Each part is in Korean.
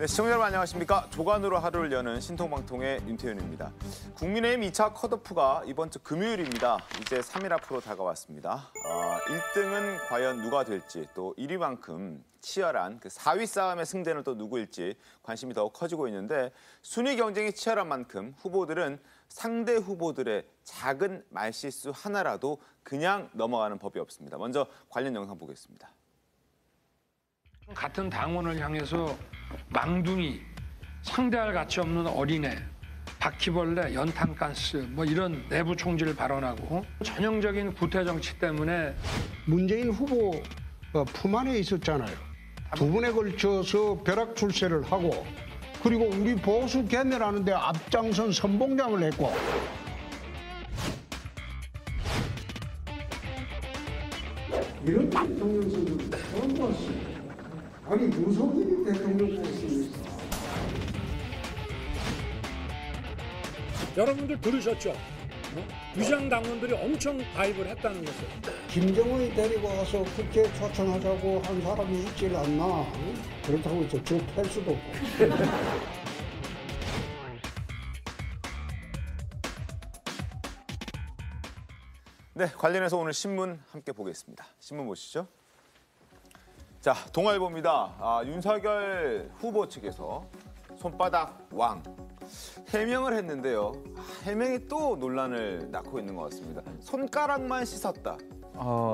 네, 시청자 여러분 안녕하십니까. 조간으로 하루를 여는 신통방통의 윤태윤입니다. 국민의힘 2차 컷오프가 이번 주 금요일입니다. 이제 3일 앞으로 다가왔습니다. 1등은 과연 누가 될지, 또 1위만큼 치열한 그 4위 싸움의 승자는 또 누구일지 관심이 더욱 커지고 있는데, 순위 경쟁이 치열한 만큼 후보들은 상대 후보들의 작은 말실수 하나라도 그냥 넘어가는 법이 없습니다. 먼저 관련 영상 보겠습니다. 같은 당원을 향해서 망둥이, 상대할 가치 없는 어린애, 바퀴벌레, 연탄가스 뭐 이런 내부 총질 발언하고 전형적인 구태 정치 때문에 문재인 후보 품 안에 있었잖아요. 두 번에 걸쳐서 벼락 출세를 하고, 그리고 우리 보수 견멸하는 데 앞장선 선봉장을 했고. 이런 대통령 선거를 처음 봤어요. 아니, 무속인이 대통령 됐습니까? 여러분들 들으셨죠? 위장 당원들이 엄청 가입을 했다는 것을. 김정은이 데리고 와서 국회에 초청하자고 한 사람이 있질 않나. 그렇다고 해서 저팰 수도 없고. 네, 관련해서 오늘 신문 함께 보겠습니다. 신문 보시죠. 자, 동아일보입니다. 윤석열 후보 측에서 손바닥 왕 해명을 했는데요. 해명이 또 논란을 낳고 있는 것 같습니다. 손가락만 씻었다.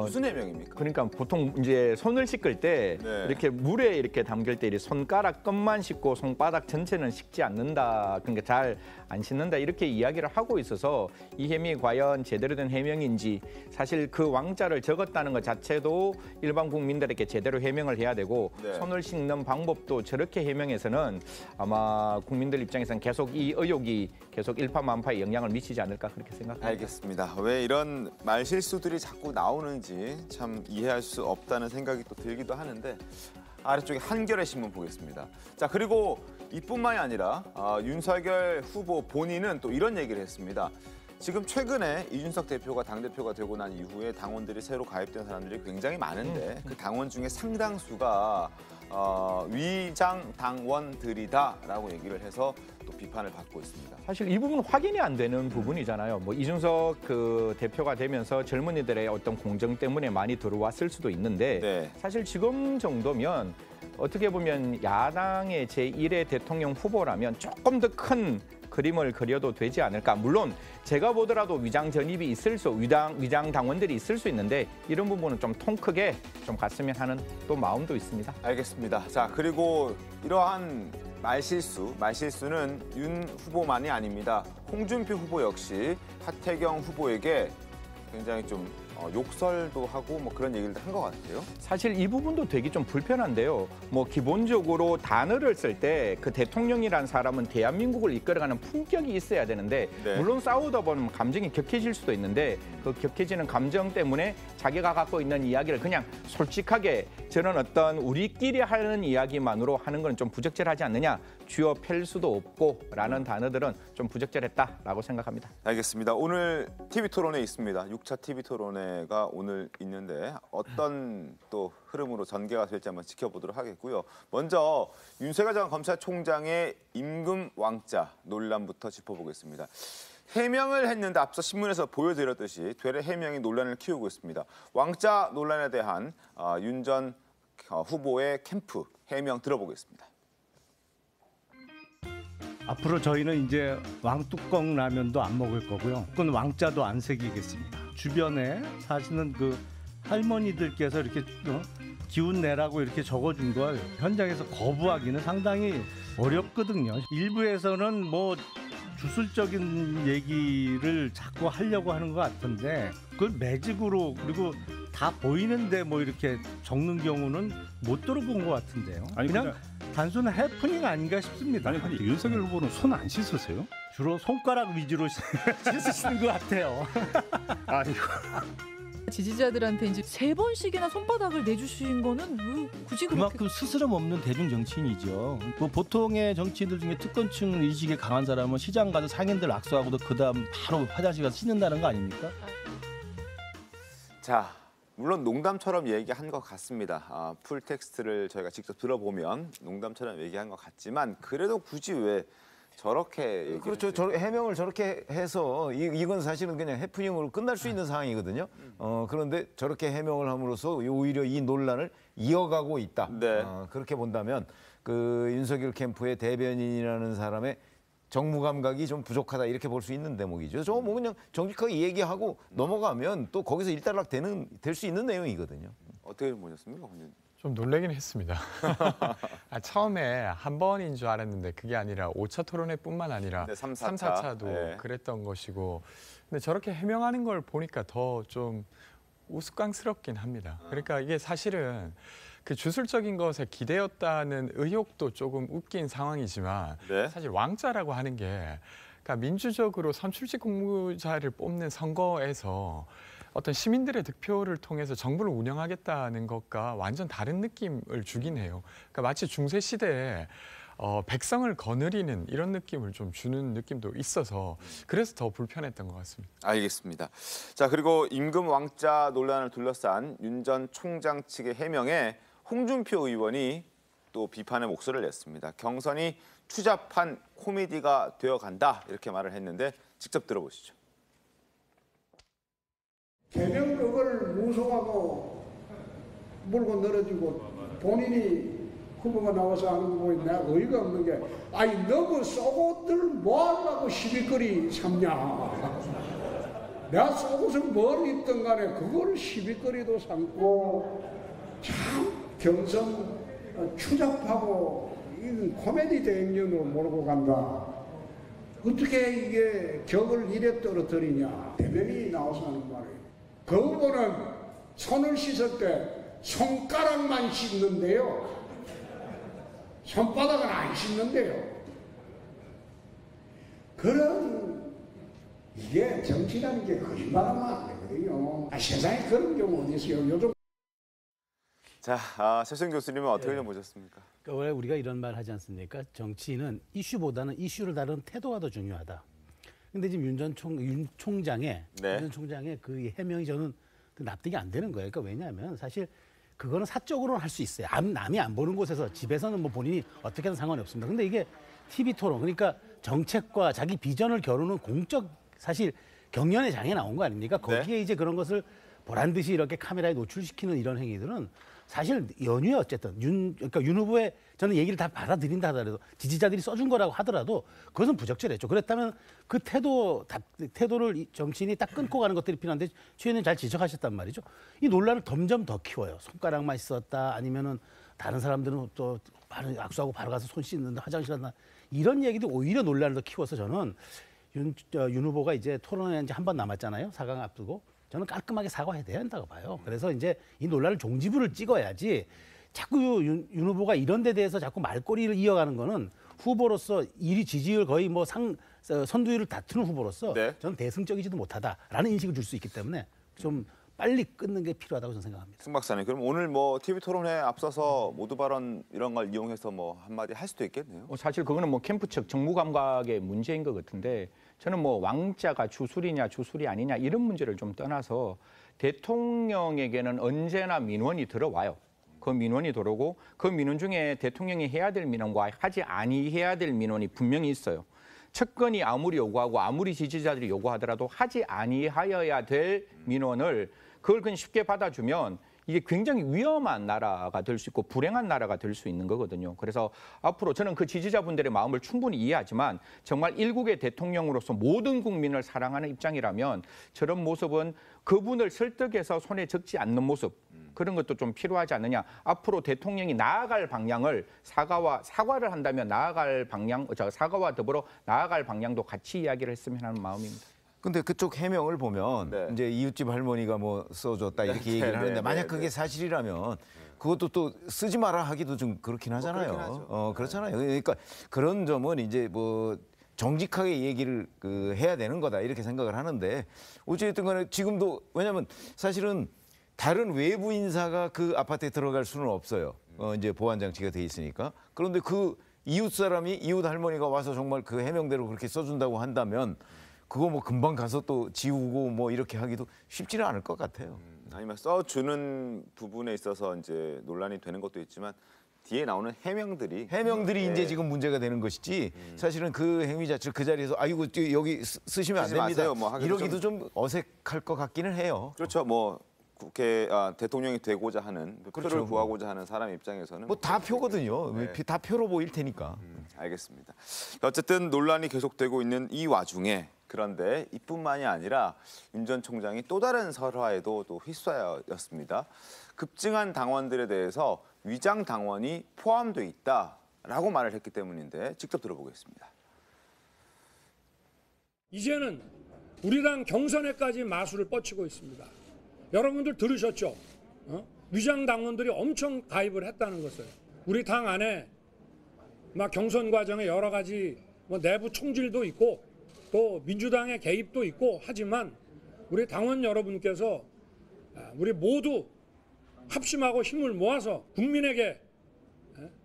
무슨 해명입니까? 그러니까 보통 이제 손을 씻을 때 네. 이렇게 물에 이렇게 담글 때 이 손가락 끝만 씻고 손바닥 전체는 씻지 않는다. 그러니까 잘 안 씻는다 이렇게 이야기를 하고 있어서 이 해명이 과연 제대로 된 해명인지, 사실 그 왕자를 적었다는 것 자체도 일반 국민들에게 제대로 해명을 해야 되고, 네. 손을 씻는 방법도 저렇게 해명해서는 아마 국민들 입장에서는 계속 이 의혹이 계속 일파만파에 영향을 미치지 않을까 그렇게 생각합니다. 알겠습니다. 왜 이런 말실수들이 자꾸 나오는지 참 이해할 수 없다는 생각이 또 들기도 하는데, 아래쪽에 한겨레 신문 보겠습니다. 자, 그리고 이뿐만이 아니라 윤석열 후보 본인은 또 이런 얘기를 했습니다. 지금 최근에 이준석 대표가 당대표가 되고 난 이후에 당원들이 새로 가입된 사람들이 굉장히 많은데 그 당원 중에 상당수가 위장 당원들이다라고 얘기를 해서 또 비판을 받고 있습니다. 사실 이 부분은 확인이 안 되는 부분이잖아요. 뭐 이준석 그 대표가 되면서 젊은이들의 어떤 공정 때문에 많이 들어왔을 수도 있는데, 네. 사실 지금 정도면 어떻게 보면 야당의 제1의 대통령 후보라면 조금 더 큰 그림을 그려도 되지 않을까. 물론 제가 보더라도 위장 전입이 있을 위장 당원들이 있을 수 있는데, 이런 부분은 좀 통 크게 좀 갔으면 하는 또 마음도 있습니다. 알겠습니다. 자, 그리고 이러한 말실수는 윤 후보만이 아닙니다. 홍준표 후보 역시 하태경 후보에게 굉장히 좀 욕설도 하고 뭐 그런 얘기를 한 것 같아요. 사실 이 부분도 되게 좀 불편한데요. 뭐 기본적으로 단어를 쓸 때 그 대통령이라는 사람은 대한민국을 이끌어가는 품격이 있어야 되는데, 네. 물론 싸우다 보면 감정이 격해질 수도 있는데, 그 격해지는 감정 때문에 자기가 갖고 있는 이야기를 그냥 솔직하게 저는 어떤 우리끼리 하는 이야기만으로 하는 건 좀 부적절하지 않느냐, 쥐어 팰 수도 없고라는 단어들은 좀 부적절했다라고 생각합니다. 알겠습니다. 오늘 TV토론회 있습니다. 6차 TV토론회가 오늘 있는데 어떤 또 흐름으로 전개가 될지 한번 지켜보도록 하겠고요. 먼저 윤석열 전 검찰총장의 임금 왕자 논란부터 짚어보겠습니다. 해명을 했는데 앞서 신문에서 보여드렸듯이 되레 해명이 논란을 키우고 있습니다. 왕자 논란에 대한 윤 전 후보의 캠프 해명 들어보겠습니다. 앞으로 저희는 이제 왕뚜껑 라면도 안 먹을 거고요. 그건 왕자도 안 새기겠습니다. 주변에 사시는 그 할머니들께서 이렇게 기운 내라고 이렇게 적어준 걸 현장에서 거부하기는 상당히 어렵거든요. 일부에서는 뭐 주술적인 얘기를 자꾸 하려고 하는 것 같은데, 그걸 매직으로 그리고 다 보이는데 뭐 이렇게 적는 경우는 못 들어본 것 같은데요. 아니, 그냥 단순한 해프닝 아닌가 싶습니다. 아니, 근데 윤석열 후보는 손 안 씻으세요? 주로 손가락 위주로 씻으시는 것 같아요. 아이고. 지지자들한테 이제 3번씩이나 손바닥을 내주신 거는 왜 굳이 그렇게? 그만큼 스스럼 없는 대중 정치인이죠. 뭐 보통의 정치인들 중에 특권층 의식이 강한 사람은 시장 가서 상인들 악수하고도 그다음 바로 화장실 가서 씻는다는 거 아닙니까? 자, 물론 농담처럼 얘기한 것 같습니다. 풀 텍스트를 저희가 직접 들어보면 농담처럼 얘기한 것 같지만 그래도 굳이 왜 저렇게 얘기를 그렇죠. 해명을 저렇게 해서 이건 사실은 그냥 해프닝으로 끝날 수 있는 상황이거든요. 그런데 저렇게 해명을 함으로써 오히려 이 논란을 이어가고 있다. 네. 그렇게 본다면 그 윤석열 캠프의 대변인이라는 사람의 정무 감각이 좀 부족하다 이렇게 볼 수 있는 대목이죠. 저 뭐 그냥 정직하게 얘기하고 넘어가면 또 거기서 일단락 될 수 있는 내용이거든요. 어떻게 보셨습니까, 본인? 좀 놀라긴 했습니다. 처음에 한 번인 줄 알았는데 그게 아니라 5차 토론회뿐만 아니라 네, 3, 4차도 네. 그랬던 것이고 근데 저렇게 해명하는 걸 보니까 더 좀 우스꽝스럽긴 합니다. 그러니까 이게 사실은 그 주술적인 것에 기대었다는 의혹도 조금 웃긴 상황이지만 네. 사실 왕자라고 하는 게 그러니까 민주적으로 선출직 공무자를 뽑는 선거에서 어떤 시민들의 득표를 통해서 정부를 운영하겠다는 것과 완전 다른 느낌을 주긴 해요. 그러니까 마치 중세 시대에 백성을 거느리는 이런 느낌을 좀 주는 느낌도 있어서 그래서 더 불편했던 것 같습니다. 알겠습니다. 자, 그리고 임금 왕자 논란을 둘러싼 윤 전 총장 측의 해명에 홍준표 의원이 또 비판의 목소리를 냈습니다. 경선이 추잡한 코미디가 되어간다 이렇게 말을 했는데 직접 들어보시죠. 개명 그걸 무속하고 물고 늘어지고 본인이 후보가 나와서 하는 거 보니 내가 어이가 없는 게 아니 너 그 속옷들 뭐 하려고 시비거리 삼냐. 내가 속옷을 뭘 입든 간에 그걸 시비거리도 삼고 참 경선 추잡하고 이 코미디 대행전으로 몰고 간다. 어떻게 이게 격을 이래 떨어뜨리냐. 대변인이 나와서 하는 말이에요. 그 후보는 손을 씻을 때 손가락만 씻는데요. 손바닥은 안 씻는데요. 그런 이게 정치라는 게 거짓말하면 안 되거든요. 세상에 그런 경우 어디 있어요. 요즘 자, 최수영 교수님은 어떻게 좀 보셨습니까? 그러니까 원래 우리가 이런 말 하지 않습니까? 정치는 이슈보다는 이슈를 다루는 태도가 더 중요하다. 근데 지금 윤 총장의 그 해명이 저는 납득이 안 되는 거예요. 그러니까 왜냐하면 사실 그거는 사적으로는 할 수 있어요. 남이 안 보는 곳에서 집에서는 뭐 본인이 어떻게든 상관이 없습니다. 근데 이게 TV 토론 그러니까 정책과 자기 비전을 겨루는 공적 사실 경연의 장에 나온 거 아닙니까? 거기에 이제 그런 것을 보란 듯이 이렇게 카메라에 노출시키는 이런 행위들은 사실 연휴에 어쨌든 그러니까 윤 후보의 저는 얘기를 다 받아들인다 하더라도 지지자들이 써준 거라고 하더라도 그것은 부적절했죠. 그렇다면 그 태도를 정치인이 딱 끊고 가는 것들이 필요한데 최 의원님 잘 지적하셨단 말이죠. 이 논란을 점점 더 키워요. 손가락만 씻었다 아니면은 다른 사람들은 또 바로 악수하고 바로 가서 손 씻는다 화장실 갔나 이런 얘기도 오히려 논란을 더 키워서 저는 윤 후보가 이제 토론회 이제 한 번 남았잖아요. 4강 앞두고. 저는 깔끔하게 사과해야 된다고 봐요. 그래서 이제 이 논란을 종지부를 찍어야지 자꾸 윤 후보가 이런 데 대해서 자꾸 말꼬리를 이어가는 거는 후보로서 지지율 거의 뭐 선두율을 다투는 후보로서 저는 대승적이지도 못하다라는 인식을 줄 수 있기 때문에 좀 빨리 끊는 게 필요하다고 저는 생각합니다. 승 박사님, 그럼 오늘 뭐 TV 토론회 앞서서 모두 발언 이런 걸 이용해서 뭐 한마디 할 수도 있겠네요. 사실 그거는 뭐 캠프 측 정무 감각의 문제인 것 같은데 저는 뭐 왕자가 주술이냐 주술이 아니냐 이런 문제를 좀 떠나서 대통령에게는 언제나 민원이 들어와요. 그 민원이 들어오고 그 민원 중에 대통령이 해야 될 민원과 하지 아니해야 될 민원이 분명히 있어요. 측근이 아무리 요구하고 아무리 지지자들이 요구하더라도 하지 아니하여야 될 민원을 그걸 그냥 쉽게 받아주면 이게 굉장히 위험한 나라가 될 수 있고 불행한 나라가 될 수 있는 거거든요. 그래서 앞으로 저는 그 지지자분들의 마음을 충분히 이해하지만 정말 일국의 대통령으로서 모든 국민을 사랑하는 입장이라면 저런 모습은 그분을 설득해서 손에 적지 않는 모습 그런 것도 좀 필요하지 않느냐. 앞으로 대통령이 나아갈 방향을 사과를 한다면 사과와 더불어 나아갈 방향도 같이 이야기를 했으면 하는 마음입니다. 근데 그쪽 해명을 보면 이제 이웃집 할머니가 뭐 써줬다 이렇게 얘기를 하는데 만약 그게 사실이라면 그것도 또 쓰지 마라 하기도 좀 그렇긴 하잖아요. 그렇잖아요. 그러니까 그런 점은 이제 뭐 정직하게 얘기를 해야 되는 거다 이렇게 생각을 하는데 어쨌든 간에 지금도 왜냐하면 사실은 다른 외부 인사가 그 아파트에 들어갈 수는 없어요. 이제 보안 장치가 돼 있으니까. 그런데 그 이웃 할머니가 와서 정말 그 해명대로 그렇게 써준다고 한다면 그거 뭐 금방 가서 또 지우고 뭐 이렇게 하기도 쉽지는 않을 것 같아요. 아니면 써주는 부분에 있어서 이제 논란이 되는 것도 있지만 뒤에 나오는 해명들이 이제 지금 문제가 되는 것이지 사실은 그 행위 자체를 그 자리에서 아이고 여기 쓰시면 안 됩니다. 마세요. 뭐 이러기도 좀 어색할 것 같기는 해요. 그렇죠. 뭐 대통령이 되고자 하는 그렇죠. 표를 구하고자 하는 사람 입장에서는 뭐 다 표거든요. 다 표로 보일 테니까. 알겠습니다. 어쨌든 논란이 계속되고 있는 이 와중에 그런데 이뿐만이 아니라 윤 전 총장이 또 다른 설화에도 또 휩싸였습니다. 급증한 당원들에 대해서 위장 당원이 포함돼 있다라고 말을 했기 때문인데 직접 들어보겠습니다. 이제는 우리 당 경선에까지 마술을 뻗치고 있습니다. 여러분들 들으셨죠? 위장 당원들이 엄청 가입을 했다는 것을. 우리 당 안에 막 경선 과정에 여러 가지 뭐 내부 총질도 있고 또 민주당의 개입도 있고 하지만 우리 당원 여러분께서 우리 모두 합심하고 힘을 모아서 국민에게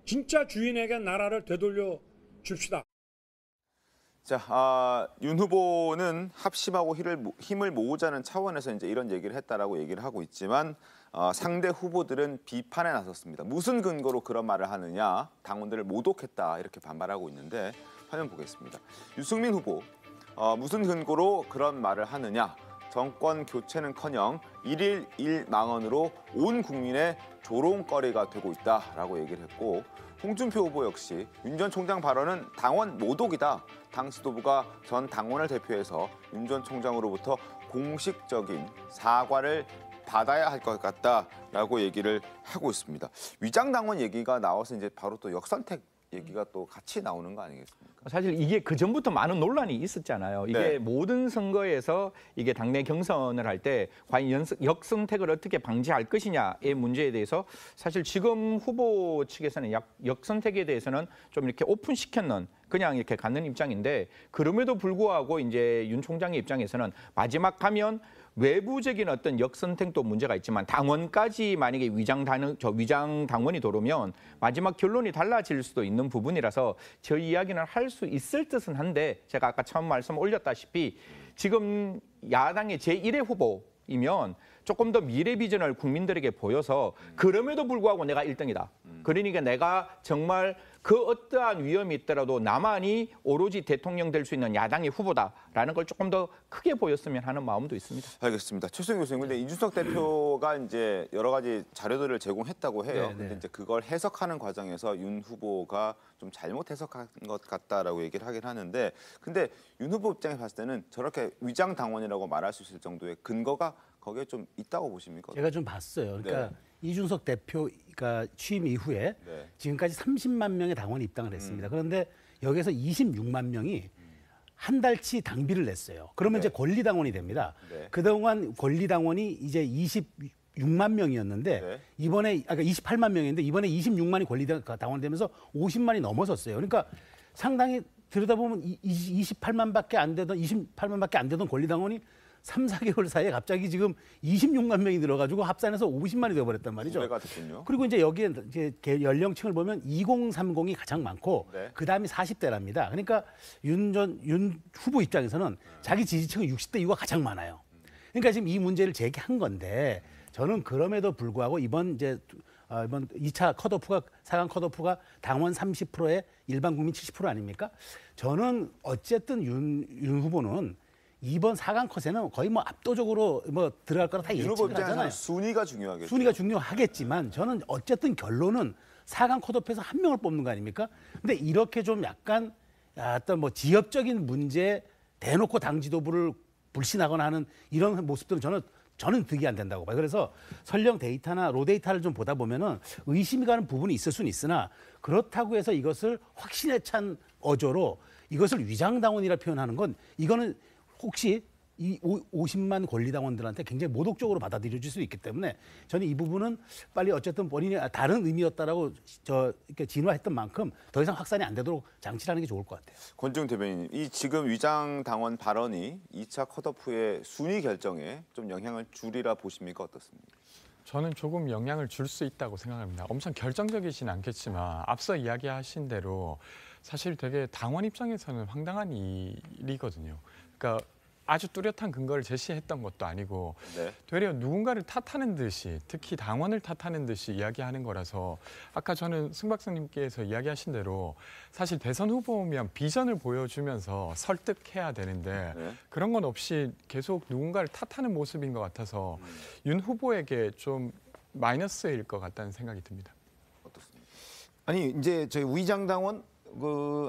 진짜 주인에게 나라를 되돌려 줍시다. 자, 윤 후보는 합심하고 힘을 모으자는 차원에서 이제 이런 얘기를 했다라고 얘기를 하고 있지만 상대 후보들은 비판에 나섰습니다. 무슨 근거로 그런 말을 하느냐, 당원들을 모독했다 이렇게 반발하고 있는데 화면 보겠습니다. 유승민 후보, 무슨 근거로 그런 말을 하느냐, 정권 교체는커녕 일일 1망언으로 온 국민의 조롱거리가 되고 있다라고 얘기를 했고 홍준표 후보 역시 윤 전 총장 발언은 당원 모독이다. 당 지도부가 전 당원을 대표해서 윤 전 총장으로부터 공식적인 사과를 받아야 할 것 같다라고 얘기를 하고 있습니다. 위장 당원 얘기가 나와서 이제 바로 또 역선택 얘기가 또 같이 나오는 거 아니겠습니까? 사실 이게 그 전부터 많은 논란이 있었잖아요. 이게 네. 모든 선거에서 이게 당내 경선을 할 때 과연 역선택을 어떻게 방지할 것이냐의 문제에 대해서 사실 지금 후보 측에서는 역선택에 대해서는 좀 이렇게 오픈시켰는 그냥 이렇게 갖는 입장인데 그럼에도 불구하고 이제 윤 총장의 입장에서는 마지막 가면 외부적인 어떤 역선택도 문제가 있지만 당원까지 만약에 위장 당원이 들어오면 마지막 결론이 달라질 수도 있는 부분이라서 저희 이야기는 할 수 있을 듯은 한데 제가 아까 처음 말씀 올렸다시피 지금 야당의 제1의 후보이면 조금 더 미래 비전을 국민들에게 보여서 그럼에도 불구하고 내가 1등이다. 그러니까 내가 정말 그 어떠한 위험이 있더라도 나만이 오로지 대통령 될 수 있는 야당의 후보다라는 걸 조금 더 크게 보였으면 하는 마음도 있습니다. 알겠습니다. 최수영 교수님, 근데 이준석 대표가 이제 여러 가지 자료들을 제공했다고 해요. 네, 근데 이제 그걸 해석하는 과정에서 윤 후보가 좀 잘못 해석한 것 같다라고 얘기를 하긴 하는데, 근데 윤 후보 입장에 봤을 때는 저렇게 위장 당원이라고 말할 수 있을 정도의 근거가 거기에 좀 있다고 보십니까? 제가 좀 봤어요. 그러니까 이준석 대표가 취임 이후에 지금까지 30만 명의 당원이 입당을 했습니다. 그런데 여기서 26만 명이 한 달치 당비를 냈어요. 그러면 이제 권리당원이 됩니다. 그동안 권리당원이 이제 26만 명이었는데 이번에 아까 28만 명인데 이번에 26만이 권리당원이 되면서 50만이 넘어섰어요. 그러니까 상당히 들여다보면 28만밖에 안 되던 권리당원이 3, 4개월 사이에 갑자기 지금 26만 명이 들어가지고 합산해서 50만이 되어버렸단 말이죠. 그리고 이제 여기에 이제 연령층을 보면 2030이 가장 많고 그 다음이 40대랍니다. 그러니까 윤 후보 입장에서는 자기 지지층은 60대 이후가 가장 많아요. 그러니까 지금 이 문제를 제기한 건데 저는 그럼에도 불구하고 이번 2차 컷오프가 4강 컷오프가 당원 30%에 일반 국민 70% 아닙니까? 저는 어쨌든 윤 후보는 이번 4강 컷에는 거의 뭐 압도적으로 뭐 들어갈 거라 다 예측을 하잖아요. 순위가 중요하겠죠. 순위가 중요하겠지만 저는 어쨌든 결론은 4강 컷오프에서 한 명을 뽑는 거 아닙니까? 근데 이렇게 좀 약간 어떤 뭐 지역적인 문제 대놓고 당 지도부를 불신하거나 하는 이런 모습들은 저는 득이 안 된다고 봐요. 그래서 설령 데이터나 로 데이터를 좀 보다 보면은 의심이 가는 부분이 있을 수는 있으나 그렇다고 해서 이것을 확신에 찬 어조로 이것을 위장당원이라 표현하는 건 이거는 혹시 이 50만 권리당원들한테 굉장히 모독적으로 받아들여질 수 있기 때문에 저는 이 부분은 빨리 어쨌든 본인이 다른 의미였다라고 이렇게 진화했던 만큼 더 이상 확산이 안 되도록 장치를 하는 게 좋을 것 같아요. 권지웅 대변인님, 이 지금 위장 당원 발언이 2차 컷오프의 순위 결정에 좀 영향을 주리라 보십니까? 어떻습니까? 저는 조금 영향을 줄 수 있다고 생각합니다. 엄청 결정적이진 않겠지만 앞서 이야기하신 대로 사실 되게 당원 입장에서는 황당한 일이거든요. 그러니까 아주 뚜렷한 근거를 제시했던 것도 아니고 네. 되려 누군가를 탓하는 듯이 특히 당원을 탓하는 듯이 이야기하는 거라서 아까 저는 승 박사님께서 이야기하신 대로 사실 대선 후보면 비전을 보여주면서 설득해야 되는데 네. 그런 건 없이 계속 누군가를 탓하는 모습인 것 같아서 윤 후보에게 좀 마이너스일 것 같다는 생각이 듭니다. 어떻습니까? 아니 이제 저희 우의장 당원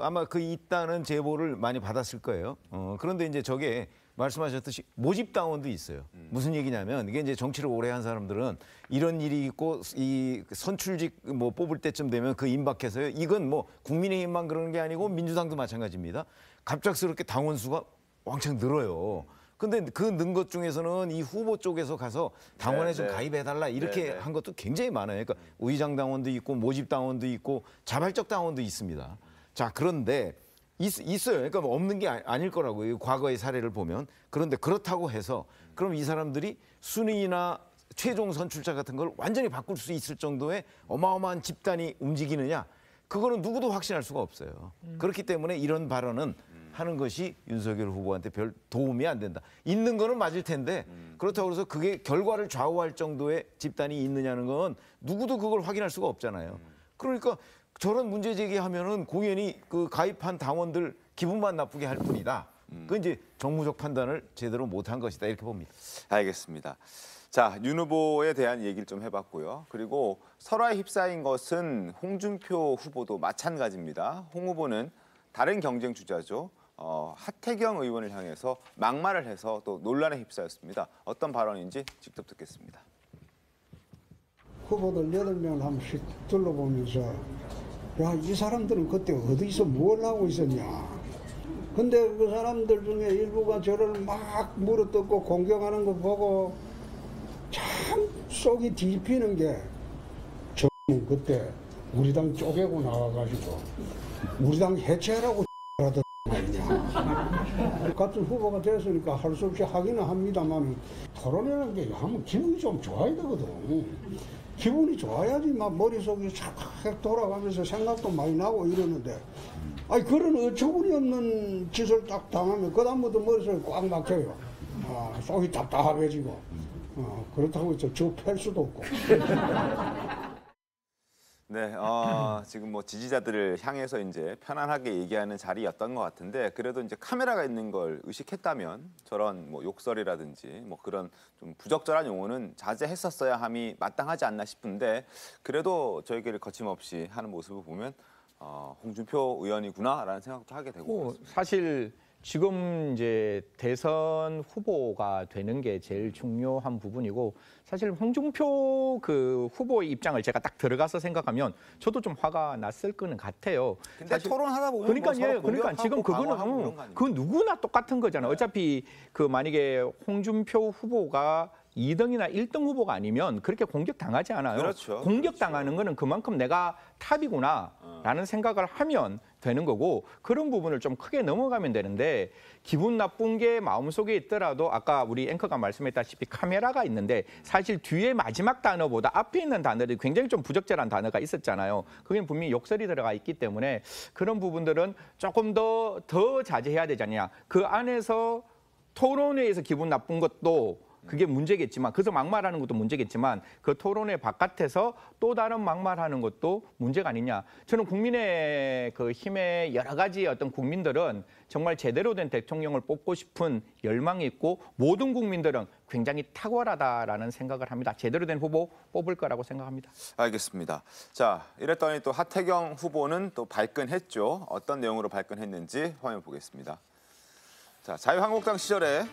아마 그 있다는 제보를 많이 받았을 거예요. 그런데 이제 저게 말씀하셨듯이 모집 당원도 있어요. 무슨 얘기냐면 이게 이제 정치를 오래 한 사람들은 이런 일이 있고 이 선출직 뭐 뽑을 때쯤 되면 그 임박해서요. 이건 뭐 국민의힘만 그러는 게 아니고 민주당도 마찬가지입니다. 갑작스럽게 당원 수가 왕창 늘어요. 근데 그 는 것 중에서는 이 후보 쪽에서 가서 당원에 좀 가입해달라 이렇게 한 것도 굉장히 많아요. 그러니까 우의장 당원도 있고 모집 당원도 있고 자발적 당원도 있습니다. 자, 그런데 있어요. 그러니까 뭐 없는 게 아닐 거라고요. 과거의 사례를 보면. 그런데 그렇다고 해서 그럼 이 사람들이 순위나 최종 선출자 같은 걸 완전히 바꿀 수 있을 정도의 어마어마한 집단이 움직이느냐? 그거는 누구도 확신할 수가 없어요. 그렇기 때문에 이런 발언은 하는 것이 윤석열 후보한테 별 도움이 안 된다. 있는 거는 맞을 텐데 그렇다고 해서 그게 결과를 좌우할 정도의 집단이 있느냐는 건 누구도 그걸 확인할 수가 없잖아요. 그러니까 저런 문제 제기하면은 공연히 그 가입한 당원들 기분만 나쁘게 할 뿐이다. 그 이제 정무적 판단을 제대로 못한 것이다 이렇게 봅니다. 알겠습니다. 자, 윤 후보에 대한 얘기를 좀 해봤고요. 그리고 설화에 휩싸인 것은 홍준표 후보도 마찬가지입니다. 홍 후보는 다른 경쟁 주자죠. 하태경 의원을 향해서 막말을 해서 또 논란에 휩싸였습니다. 어떤 발언인지 직접 듣겠습니다. 후보들 8명을 한 번씩 둘러보면서 야, 이 사람들은 그때 어디서 뭘 하고 있었냐. 근데 그 사람들 중에 일부가 저를 막 물어뜯고 공격하는 거 보고 참 속이 뒤집히는 게 저는 그때 우리 당 쪼개고 나와가지고 우리 당 해체하라고 하던 말이냐. 같은 후보가 됐으니까 할 수 없이 하기는 합니다만 토론이라는 게 하면 기분이 좀 좋아야 되거든. 기분이 좋아야지 막 머릿속이 싹 돌아가면서 생각도 많이 나고 이러는데 아니 그런 어처구니 없는 짓을 딱 당하면 그다음부터 머릿속이 꽉 막혀요. 속이 답답해지고 그렇다고 해서 저 팰 수도 없고. 네, 지금 뭐 지지자들을 향해서 이제 편안하게 얘기하는 자리였던 것 같은데 그래도 이제 카메라가 있는 걸 의식했다면 저런 뭐 욕설이라든지 뭐 그런 좀 부적절한 용어는 자제했었어야 함이 마땅하지 않나 싶은데 그래도 저희끼리 거침없이 하는 모습을 보면 홍준표 의원이구나라는 생각도 하게 되고 사실 지금 이제 대선 후보가 되는 게 제일 중요한 부분이고 사실 홍준표 그 후보의 입장을 제가 딱 들어가서 생각하면 저도 좀 화가 났을 거는 같아요. 근데 토론하다 보면 그러니까 지금 그거는 그 누구나 똑같은 거잖아요. 어차피 그 만약에 홍준표 후보가 2등이나 1등 후보가 아니면 그렇게 공격당하지 않아요. 그렇죠. 공격당하는 거는 그만큼 내가 탑이구나라는 생각을 하면 되는 거고 그런 부분을 좀 크게 넘어가면 되는데 기분 나쁜 게 마음속에 있더라도 아까 우리 앵커가 말씀했다시피 카메라가 있는데 사실 뒤에 마지막 단어보다 앞에 있는 단어들이 굉장히 좀 부적절한 단어가 있었잖아요. 거기는 분명히 욕설이 들어가 있기 때문에 그런 부분들은 조금 더 자제해야 되잖냐. 그 안에서 토론회에서 기분 나쁜 것도 그게 문제겠지만 그래서 막말하는 것도 문제겠지만 그 토론회 바깥에서 또 다른 막말하는 것도 문제가 아니냐. 저는 국민의 그 힘의 여러 가지 어떤 국민들은 정말 제대로 된 대통령을 뽑고 싶은 열망이 있고 모든 국민들은 굉장히 탁월하다라는 생각을 합니다. 제대로 된 후보 뽑을 거라고 생각합니다. 알겠습니다. 자, 이랬더니 또 하태경 후보는 또 발끈했죠. 어떤 내용으로 발끈했는지 화면 보겠습니다. 자, 자유한국당 시절에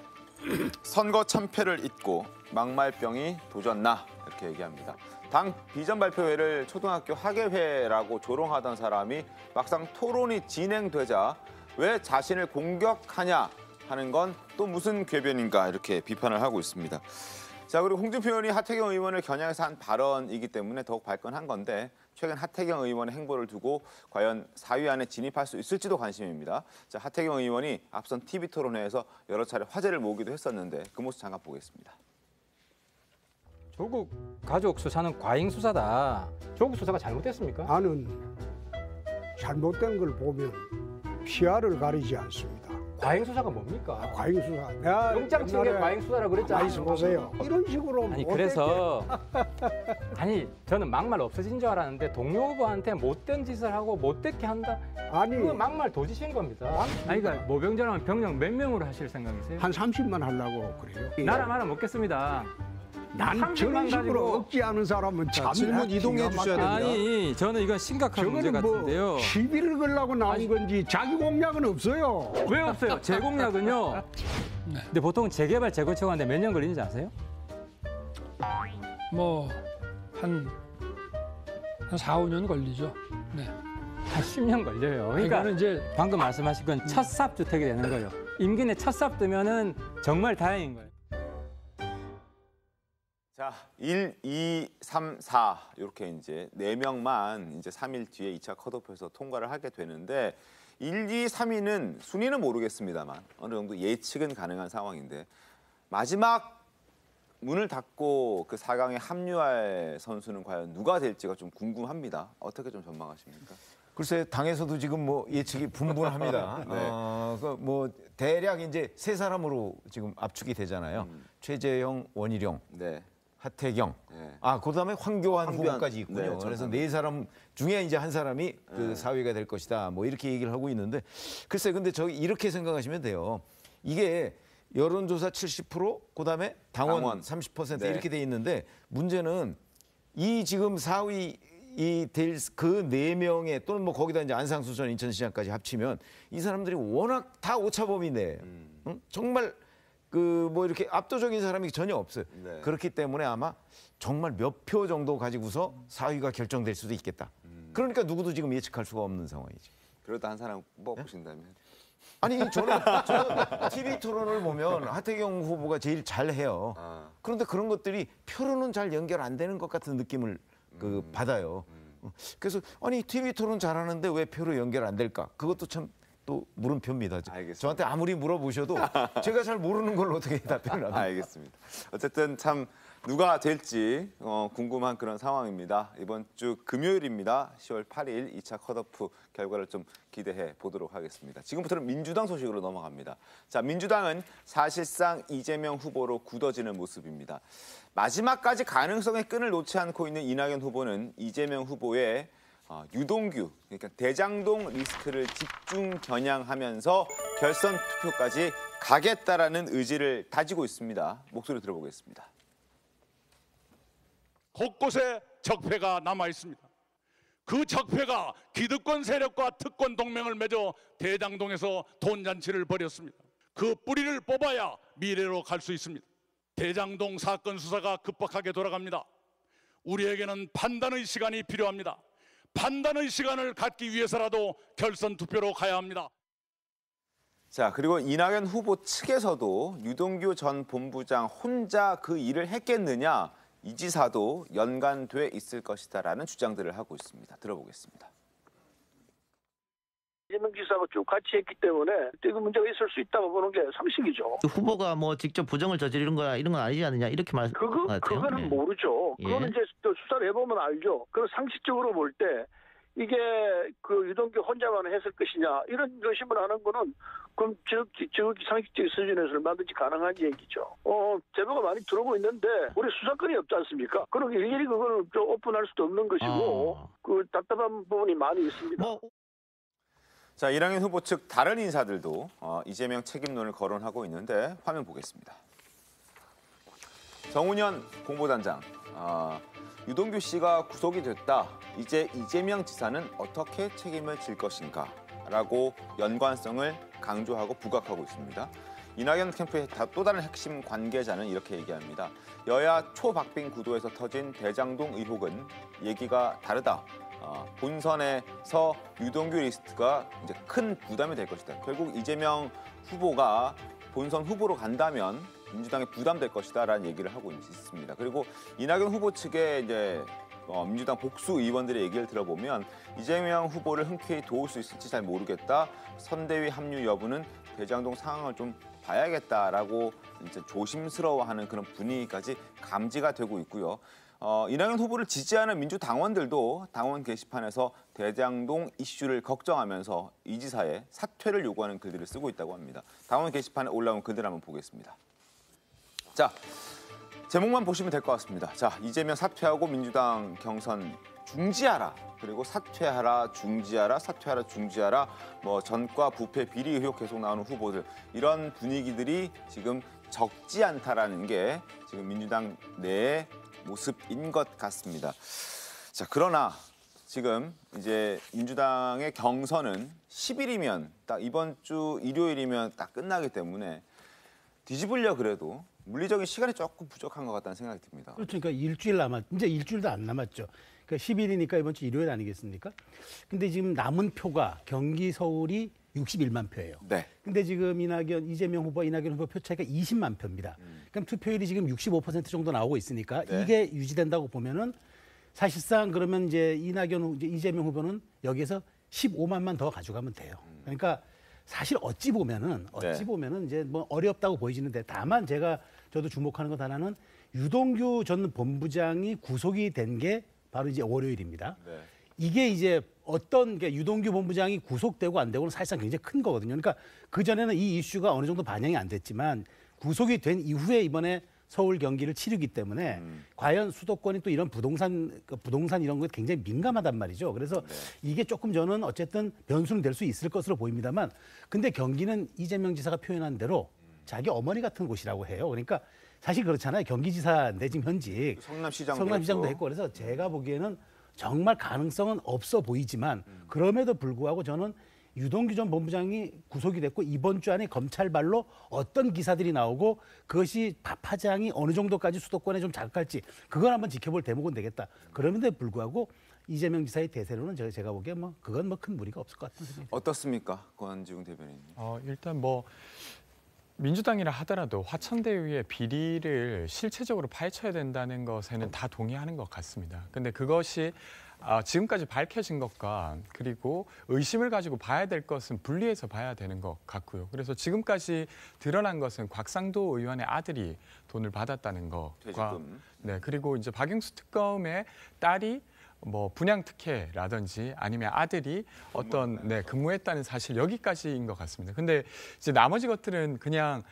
선거 참패를 잊고 막말병이 도졌나 이렇게 얘기합니다. 당 비전 발표회를 초등학교 학예회라고 조롱하던 사람이 막상 토론이 진행되자 왜 자신을 공격하냐 하는 건 또 무슨 궤변인가 이렇게 비판을 하고 있습니다. 자, 그리고 홍준표 의원이 하태경 의원을 겨냥해서 한 발언이기 때문에 더욱 발끈한 건데 최근 하태경 의원의 행보를 두고 과연 사위 안에 진입할 수 있을지도 관심입니다. 자, 하태경 의원이 앞선 TV 토론회에서 여러 차례 화제를 모으기도 했었는데 그 모습 잠깐 보겠습니다. 조국 가족 수사는 과잉 수사다. 조국 수사가 잘못됐습니까? 나는 잘못된 걸 보면 피아를 가리지 않습니다. 과잉 수사가 뭡니까? 과잉 수사. 내가 영장 친게 옛날에 과잉 수사라고 그랬잖아요. 많이 보세요. 이런 식으로 아니 못됐게. 그래서 아니 저는 막말 없어진 줄 알았는데 동료 후보한테 못된 짓을 하고 못되게 한다. 아니 그거 막말 도지신 겁니다. 아니 그러니까 모병전하면 병력 몇 명으로 하실 생각이세요? 한 30만 하려고 그래요. 나라 말아 먹겠습니다. 난 30만 저런 식으로 가지고- 억지하는 사람은 참 질문 이동해 주셔야 됩니다. 아니 저는 이건 심각한 문제 저거는 뭐 같은데요. 시비를 걸려고 나온 건지 자기 공약은 없어요. 왜 없어요? 제 공약은요. 근데 보통 재개발 재건축 하는데 몇 년 걸리는지 아세요? 뭐 한 4, 5년 걸리죠. 네. 한 10년 걸려요. 그러니까 이거는 이제 방금 말씀하신 건 첫 삽 주택이 되는 거예요. 임기 내 첫 삽 뜨면은 정말 다행인 거예요. 자, 1, 2, 3, 4 이렇게 이제 4명만 이제 3일 뒤에 2차 컷오프에서 통과를 하게 되는데 1, 2, 3위는 순위는 모르겠습니다만 어느 정도 예측은 가능한 상황인데 마지막 문을 닫고 그 4강에 합류할 선수는 과연 누가 될지가 좀 궁금합니다. 어떻게 좀 전망하십니까? 글쎄 당에서도 지금 뭐 예측이 분분합니다. 네. 뭐 대략 이제 세 사람으로 지금 압축이 되잖아요. 최재형, 원희룡, 네. 하태경. 네. 그다음에 황교안 후보까지 있군요. 네, 그래서 네 사람 중에 이제 한 사람이 그 4위가 될 것이다. 뭐 이렇게 얘기를 하고 있는데 글쎄 근데 저기 이렇게 생각하시면 돼요. 이게 여론조사 70%, 그다음에 당원 30% 네. 이렇게 돼 있는데 문제는 이 지금 4위 이 될 그 4명의 또는 뭐 거기다 이제 안상수 전 인천시장까지 합치면 이 사람들이 워낙 다 오차범위네. 응? 정말 그 뭐 이렇게 압도적인 사람이 전혀 없어요. 네. 그렇기 때문에 아마 정말 몇 표 정도 가지고서 4위가 결정될 수도 있겠다. 그러니까 누구도 지금 예측할 수가 없는 상황이죠. 그러다 한 사람 뽑으신다면? 아니 저는 TV 토론을 보면 하태경 후보가 제일 잘해요. 그런데 그런 것들이 표로는 잘 연결 안 되는 것 같은 느낌을 받아요. 그래서 아니 TV 토론 잘하는데 왜 표로 연결 안 될까? 그것도 참 또 물음표입니다. 알겠습니다. 저한테 아무리 물어보셔도 제가 잘 모르는 걸 어떻게 답변을 합니까? 알겠습니다. 어쨌든 참 누가 될지 궁금한 그런 상황입니다. 이번 주 금요일입니다. 10월 8일 2차 컷오프 결과를 좀 기대해 보도록 하겠습니다. 지금부터는 민주당 소식으로 넘어갑니다. 자, 민주당은 사실상 이재명 후보로 굳어지는 모습입니다. 마지막까지 가능성의 끈을 놓지 않고 있는 이낙연 후보는 이재명 후보의 유동규, 그러니까 대장동 리스트를 집중 겨냥하면서 결선 투표까지 가겠다라는 의지를 다지고 있습니다. 목소리 들어보겠습니다. 곳곳에 적폐가 남아 있습니다. 그 적폐가 기득권 세력과 특권 동맹을 맺어 대장동에서 돈잔치를 벌였습니다. 그 뿌리를 뽑아야 미래로 갈 수 있습니다. 대장동 사건 수사가 급박하게 돌아갑니다. 우리에게는 판단의 시간이 필요합니다. 판단의 시간을 갖기 위해서라도 결선 투표로 가야 합니다. 자, 그리고 이낙연 후보 측에서도 유동규 전 본부장 혼자 그 일을 했겠느냐, 이 지사도 연관돼 있을 것이다라는 주장들을 하고 있습니다. 들어보겠습니다. 이재명 지사가 쭉 같이 했기 때문에 그 문제가 있을 수 있다고 보는 게 상식이죠. 후보가 뭐 직접 부정을 저지르는 거야 이런 건 아니지 않느냐 이렇게 말씀. 그거는 모르죠. 예. 그거는 이제 또 수사를 해보면 알죠. 그럼 상식적으로 볼 때 이게 그 유동규 혼자만 했을 것이냐 이런 의심을 하는 거는 그럼 저 상식적 수준에서 얼마든지 가능한 얘기죠. 제보가 많이 들어오고 있는데 우리 수사권이 없지 않습니까? 그럼 일일이 그걸 좀 오픈할 수도 없는 것이고 그 답답한 부분이 많이 있습니다. 자, 이낙연 후보 측 다른 인사들도 이재명 책임론을 거론하고 있는데 화면 보겠습니다. 정운현 공보단장, 유동규 씨가 구속이 됐다. 이제 이재명 지사는 어떻게 책임을 질 것인가? 라고 연관성을 강조하고 부각하고 있습니다. 이낙연 캠프의 또 다른 핵심 관계자는 이렇게 얘기합니다. 여야 초박빙 구도에서 터진 대장동 의혹은 얘기가 다르다. 본선에서 유동규 리스트가 이제 큰 부담이 될 것이다. 결국 이재명 후보가 본선 후보로 간다면 민주당에 부담될 것이다라는 얘기를 하고 있습니다. 그리고 이낙연 후보 측의 이제 민주당 복수 의원들의 얘기를 들어보면 이재명 후보를 흔쾌히 도울 수 있을지 잘 모르겠다. 선대위 합류 여부는 대장동 상황을 좀 봐야겠다라고 이제 조심스러워하는 그런 분위기까지 감지가 되고 있고요. 이낙연 후보를 지지하는 민주당원들도 당원 게시판에서 대장동 이슈를 걱정하면서 이 지사의 사퇴를 요구하는 글들을 쓰고 있다고 합니다. 당원 게시판에 올라온 글들 한번 보겠습니다. 자, 제목만 보시면 될 것 같습니다. 자, 이재명 사퇴하고 민주당 경선 중지하라. 그리고 사퇴하라, 중지하라, 사퇴하라, 중지하라. 뭐 전과 부패 비리 의혹 계속 나오는 후보들. 이런 분위기들이 지금 적지 않다라는 게 지금 민주당 내의 모습인 것 같습니다. 자, 그러나 지금 이제 민주당의 경선은 10일이면 딱 이번 주 일요일이면 딱 끝나기 때문에 뒤집으려 그래도 물리적인 시간이 조금 부족한 것 같다는 생각이 듭니다. 그렇죠. 그러니까 일주일 이제 일주일도 안 남았죠. 그러니까 10일이니까 이번 주 일요일 아니겠습니까? 근데 지금 남은 표가 경기, 서울이 61만 표예요. 네. 근데 지금 이재명 후보, 이낙연 후보 표 차이가 20만 표입니다. 그럼 투표율이 지금 65% 정도 나오고 있으니까 네. 이게 유지된다고 보면은 사실상 그러면 이제 이재명 후보는 여기에서 15만만 더 가져가면 돼요. 그러니까 사실 어찌 보면은 이제 뭐 어렵다고 보이지는데 다만 저도 주목하는 것 하나는 유동규 전 본부장이 구속이 된 게 바로 이제 월요일입니다. 네. 이게 이제 어떤 게 유동규 본부장이 구속되고 안 되고는 사실상 굉장히 큰 거거든요. 그러니까 그 전에는 이 이슈가 어느 정도 반영이 안 됐지만 구속이 된 이후에 이번에 서울 경기를 치르기 때문에 과연 수도권이 또 이런 부동산 이런 거에 굉장히 민감하단 말이죠. 그래서 이게 조금 저는 어쨌든 변수는 될 수 있을 것으로 보입니다만 근데 경기는 이재명 지사가 표현한 대로 자기 어머니 같은 곳이라고 해요. 그러니까 사실 그렇잖아요. 경기지사인데 지금 현직 성남시장도 했고 그래서 제가 보기에는 정말 가능성은 없어 보이지만 그럼에도 불구하고 저는 유동규 전 본부장이 구속이 됐고 이번 주 안에 검찰발로 어떤 기사들이 나오고 그것이 파장이 어느 정도까지 수도권에 좀 자극할지 그걸 한번 지켜볼 대목은 되겠다. 그럼에도 불구하고 이재명 지사의 대세로는 제가 보기에 그건 큰 무리가 없을 것 같은 생각이 듭니다. 어떻습니까? 권지웅 대변인님. 일단 민주당이라 하더라도 화천대유의 비리를 실체적으로 파헤쳐야 된다는 것에는 다 동의하는 것 같습니다. 근데 그것이 지금까지 밝혀진 것과 그리고 의심을 가지고 봐야 될 것은 분리해서 봐야 되는 것 같고요. 그래서 지금까지 드러난 것은 곽상도 의원의 아들이 돈을 받았다는 것과 그리고 이제 박영수 특검의 딸이 분양 특혜라든지 아니면 아들이 근무했다는 사실 여기까지인 것 같습니다. 근데 이제 나머지 것들은 그냥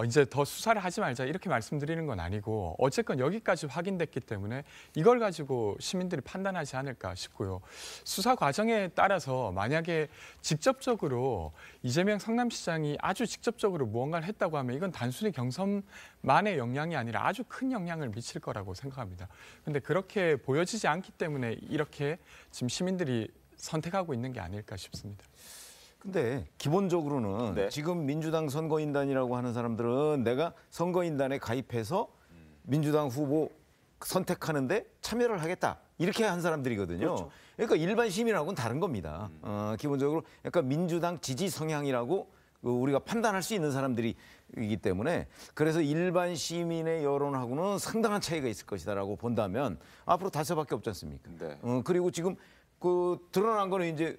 이제 더 수사를 하지 말자 이렇게 말씀드리는 건 아니고 어쨌건 여기까지 확인됐기 때문에 이걸 가지고 시민들이 판단하지 않을까 싶고요. 수사 과정에 따라서 만약에 직접적으로 이재명 성남시장이 아주 직접적으로 무언가를 했다고 하면 이건 단순히 경선만의 영향이 아니라 아주 큰 영향을 미칠 거라고 생각합니다. 근데 그렇게 보여지지 않기 때문에 이렇게 지금 시민들이 선택하고 있는 게 아닐까 싶습니다. 근데 기본적으로는 지금 민주당 선거인단이라고 하는 사람들은 내가 선거인단에 가입해서 민주당 후보 선택하는데 참여를 하겠다. 이렇게 한 사람들이거든요. 그렇죠. 그러니까 일반 시민하고는 다른 겁니다. 기본적으로 약간 민주당 지지 성향이라고 우리가 판단할 수 있는 사람들이기 때문에 그래서 일반 시민의 여론하고는 상당한 차이가 있을 것이다라고 본다면 앞으로 다섯밖에 없지 않습니까? 그리고 지금 드러난 거는 이제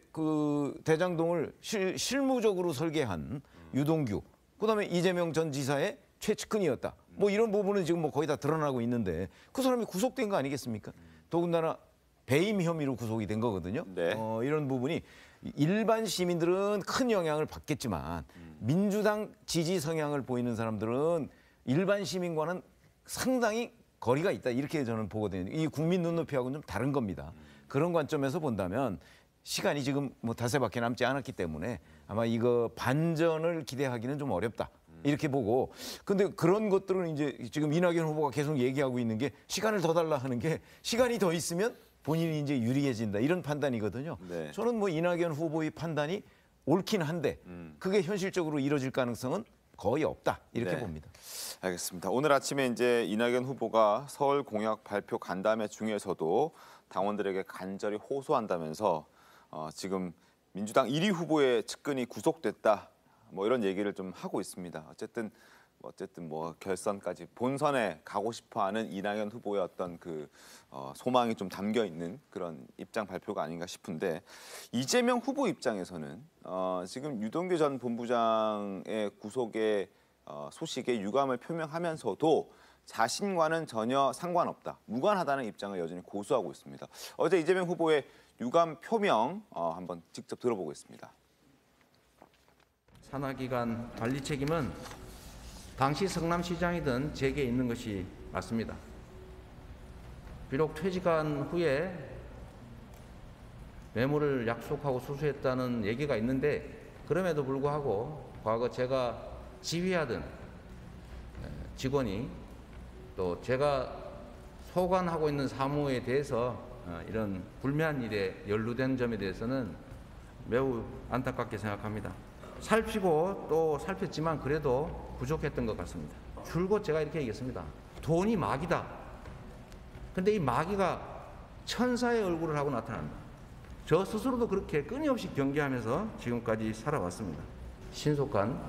대장동을 실무적으로 설계한 유동규, 그다음에 이재명 전 지사의 최측근이었다. 이런 부분은 지금 거의 다 드러나고 있는데 그 사람이 구속된 거 아니겠습니까? 더군다나 배임 혐의로 구속이 된 거거든요. 이런 부분이 일반 시민들은 큰 영향을 받겠지만 민주당 지지 성향을 보이는 사람들은 일반 시민과는 상당히 거리가 있다. 이렇게 저는 보거든요. 이 국민 눈높이하고는 좀 다른 겁니다. 그런 관점에서 본다면 시간이 지금 닷새밖에 남지 않았기 때문에 아마 이거 반전을 기대하기는 좀 어렵다. 이렇게 보고 근데 그런 것들은 이제 지금 이낙연 후보가 계속 얘기하고 있는 게 시간을 더 달라 하는 게 시간이 더 있으면 본인이 이제 유리해진다. 이런 판단이거든요. 저는 이낙연 후보의 판단이 옳긴 한데 그게 현실적으로 이루어질 가능성은 거의 없다. 이렇게 봅니다. 알겠습니다. 오늘 아침에 이제 이낙연 후보가 서울 공약 발표 간담회 중에서도 당원들에게 간절히 호소한다면서 지금 민주당 1위 후보의 측근이 구속됐다. 이런 얘기를 좀 하고 있습니다. 어쨌든 결선까지 본선에 가고 싶어하는 이낙연 후보의 어떤 소망이 좀 담겨 있는 그런 입장 발표가 아닌가 싶은데 이재명 후보 입장에서는 지금 유동규 전 본부장의 구속의 소식에 유감을 표명하면서도 자신과는 전혀 상관없다, 무관하다는 입장을 여전히 고수하고 있습니다. 어제 이재명 후보의 유감 표명 한번 직접 들어보겠습니다. 산하기관 관리 책임은 당시 성남시장이든 제게 있는 것이 맞습니다. 비록 퇴직한 후에 뇌물을 약속하고 수수했다는 얘기가 있는데 그럼에도 불구하고 과거 제가 지휘하던 직원이 또 제가 소관하고 있는 사무에 대해서 이런 불미한 일에 연루된 점에 대해서는 매우 안타깝게 생각합니다. 살피고 또 살폈지만 그래도 부족했던 것 같습니다. 줄곧 제가 이렇게 얘기했습니다. 돈이 마귀다. 근데 이 마귀가 천사의 얼굴을 하고 나타난다. 저 스스로도 그렇게 끊임없이 경계하면서 지금까지 살아왔습니다. 신속한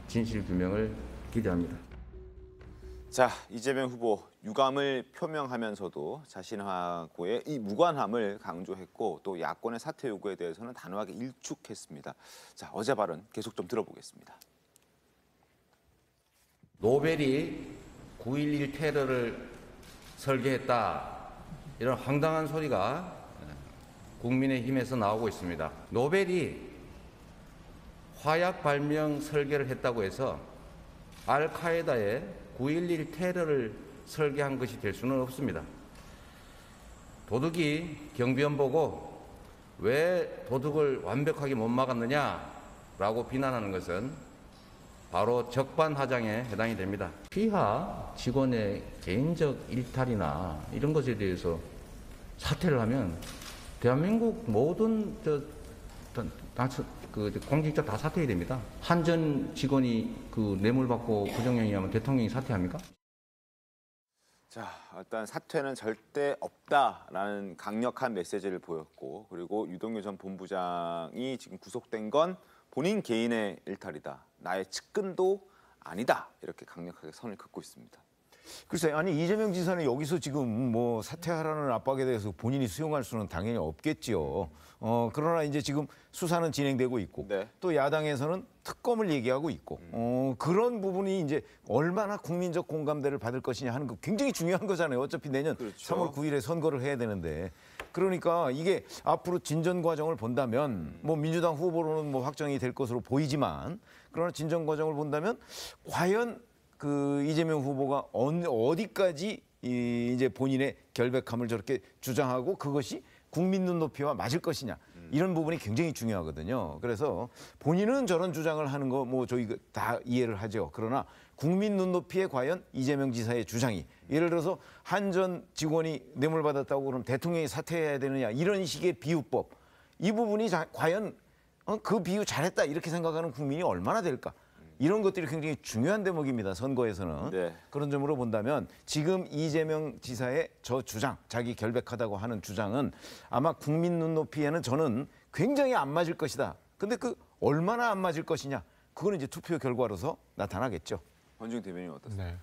진실 규명을 기대합니다. 자, 이재명 후보 유감을 표명하면서도 자신하고의 이 무관함을 강조했고 또 야권의 사퇴 요구에 대해서는 단호하게 일축했습니다. 자, 어제 발언 계속 좀 들어보겠습니다. 노벨이 9.11 테러를 설계했다. 이런 황당한 소리가 국민의힘에서 나오고 있습니다. 노벨이 화약 발명 설계를 했다고 해서 알카에다의 9.11 테러를 설계한 것이 될 수는 없습니다. 도둑이 경비원 보고 왜 도둑을 완벽하게 못 막았느냐라고 비난하는 것은 바로 적반하장에 해당이 됩니다. 피하 직원의 개인적 일탈이나 이런 것에 대해서 사퇴를 하면 대한민국 모든 공직자 다 사퇴해야 됩니다. 한 전 직원이 그 뇌물 받고 부정행위하면 대통령이 사퇴합니까? 자, 일단 사퇴는 절대 없다라는 강력한 메시지를 보였고, 그리고 유동규 전 본부장이 지금 구속된 건 본인 개인의 일탈이다. 나의 측근도 아니다. 이렇게 강력하게 선을 긋고 있습니다. 글쎄, 아니 이재명 지사는 여기서 지금 뭐 사퇴하라는 압박에 대해서 본인이 수용할 수는 당연히 없겠지요. 그러나 이제 지금 수사는 진행되고 있고 또 야당에서는 특검을 얘기하고 있고 그런 부분이 이제 얼마나 국민적 공감대를 받을 것이냐 하는 거 굉장히 중요한 거잖아요. 어차피 내년 3월 9일에 선거를 해야 되는데 그러니까 이게 앞으로 진전 과정을 본다면 뭐 민주당 후보로는 뭐 확정이 될 것으로 보이지만 그러나 진전 과정을 본다면 과연 그 이재명 후보가 어디까지 이제 본인의 결백함을 저렇게 주장하고 그것이 국민 눈높이와 맞을 것이냐 이런 부분이 굉장히 중요하거든요. 그래서 본인은 저런 주장을 하는 거 뭐 저희 다 이해를 하죠. 그러나 국민 눈높이에 과연 이재명 지사의 주장이 예를 들어서 한 전 직원이 뇌물 받았다고 그럼 대통령이 사퇴해야 되느냐 이런 식의 비유법 이 부분이 과연 그 비유 잘했다 이렇게 생각하는 국민이 얼마나 될까? 이런 것들이 굉장히 중요한 대목입니다. 선거에서는. 그런 점으로 본다면 지금 이재명 지사의 저 주장, 자기 결백하다고 하는 주장은 아마 국민 눈높이에는 저는 굉장히 안 맞을 것이다. 근데 그 얼마나 안 맞을 것이냐, 그거는 이제 투표 결과로서 나타나겠죠. 권지웅 대변인 어떠세요? 네.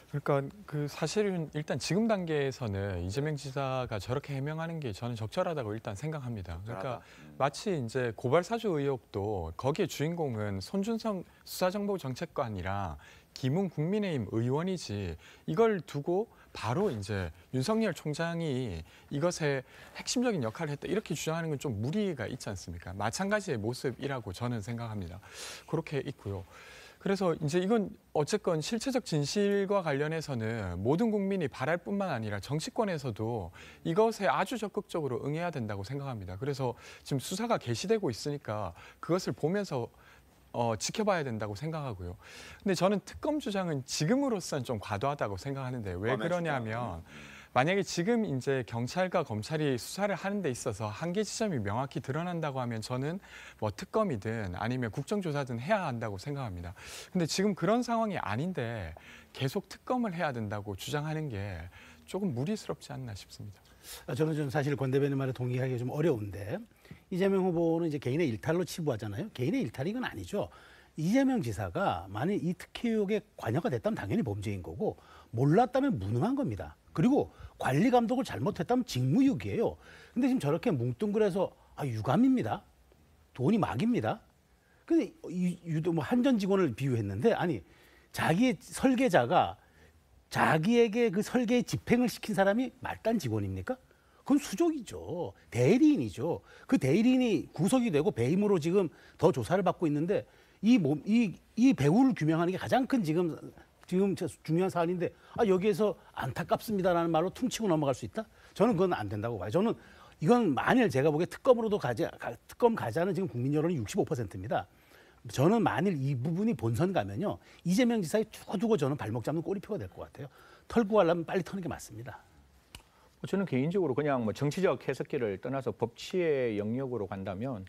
그러니까 그 사실은 일단 지금 단계에서는 이재명 지사가 저렇게 해명하는 게 저는 적절하다고 일단 생각합니다. 그러니까 마치 이제 고발 사주 의혹도 거기에 주인공은 손준성 수사정보정책관이랑 김웅 국민의힘 의원이지 이걸 두고 바로 이제 윤석열 총장이 이것에 핵심적인 역할을 했다 이렇게 주장하는 건 좀 무리가 있지 않습니까? 마찬가지의 모습이라고 저는 생각합니다. 그렇게 있고요. 그래서 이제 이건 어쨌건 실체적 진실과 관련해서는 모든 국민이 바랄 뿐만 아니라 정치권에서도 이것에 아주 적극적으로 응해야 된다고 생각합니다. 그래서 지금 수사가 개시되고 있으니까 그것을 보면서 지켜봐야 된다고 생각하고요. 근데 저는 특검 주장은 지금으로서는 좀 과도하다고 생각하는데 왜 그러냐면 만약에 지금 이제 경찰과 검찰이 수사를 하는 데 있어서 한계 지점이 명확히 드러난다고 하면 저는 뭐 특검이든 아니면 국정조사든 해야 한다고 생각합니다. 근데 지금 그런 상황이 아닌데 계속 특검을 해야 된다고 주장하는 게 조금 무리스럽지 않나 싶습니다. 저는 좀 사실 권 대변인 말에 동의하기가 좀 어려운데 이재명 후보는 이제 개인의 일탈로 치부하잖아요. 개인의 일탈이 이건 아니죠. 이재명 지사가 만약 이 특혜 의혹에 관여가 됐다면 당연히 범죄인 거고 몰랐다면 무능한 겁니다. 그리고 관리 감독을 잘못했다면 직무유기예요. 근데 지금 저렇게 뭉뚱그려서 유감입니다. 돈이 막입니다. 근데 뭐 한 전 직원을 비유했는데 아니 자기의 설계자가 자기에게 그 설계의 집행을 시킨 사람이 말단 직원입니까? 그건 수족이죠. 대리인이죠. 그 대리인이 구속이 되고 배임으로 지금 더 조사를 받고 있는데 이 배후를 규명하는 게 가장 큰 지금 중요한 사안인데 여기에서 안타깝습니다라는 말로 퉁치고 넘어갈 수 있다? 저는 그건 안 된다고 봐요. 저는 이건 만일 제가 보기에 특검으로도 특검 가자는 지금 국민 여론이 65%입니다. 저는 만일 이 부분이 본선 가면요. 이재명 지사에 두고 저는 발목 잡는 꼬리표가 될 것 같아요. 털고 가려면 빨리 터는 게 맞습니다. 저는 개인적으로 그냥 뭐 정치적 해석기를 떠나서 법치의 영역으로 간다면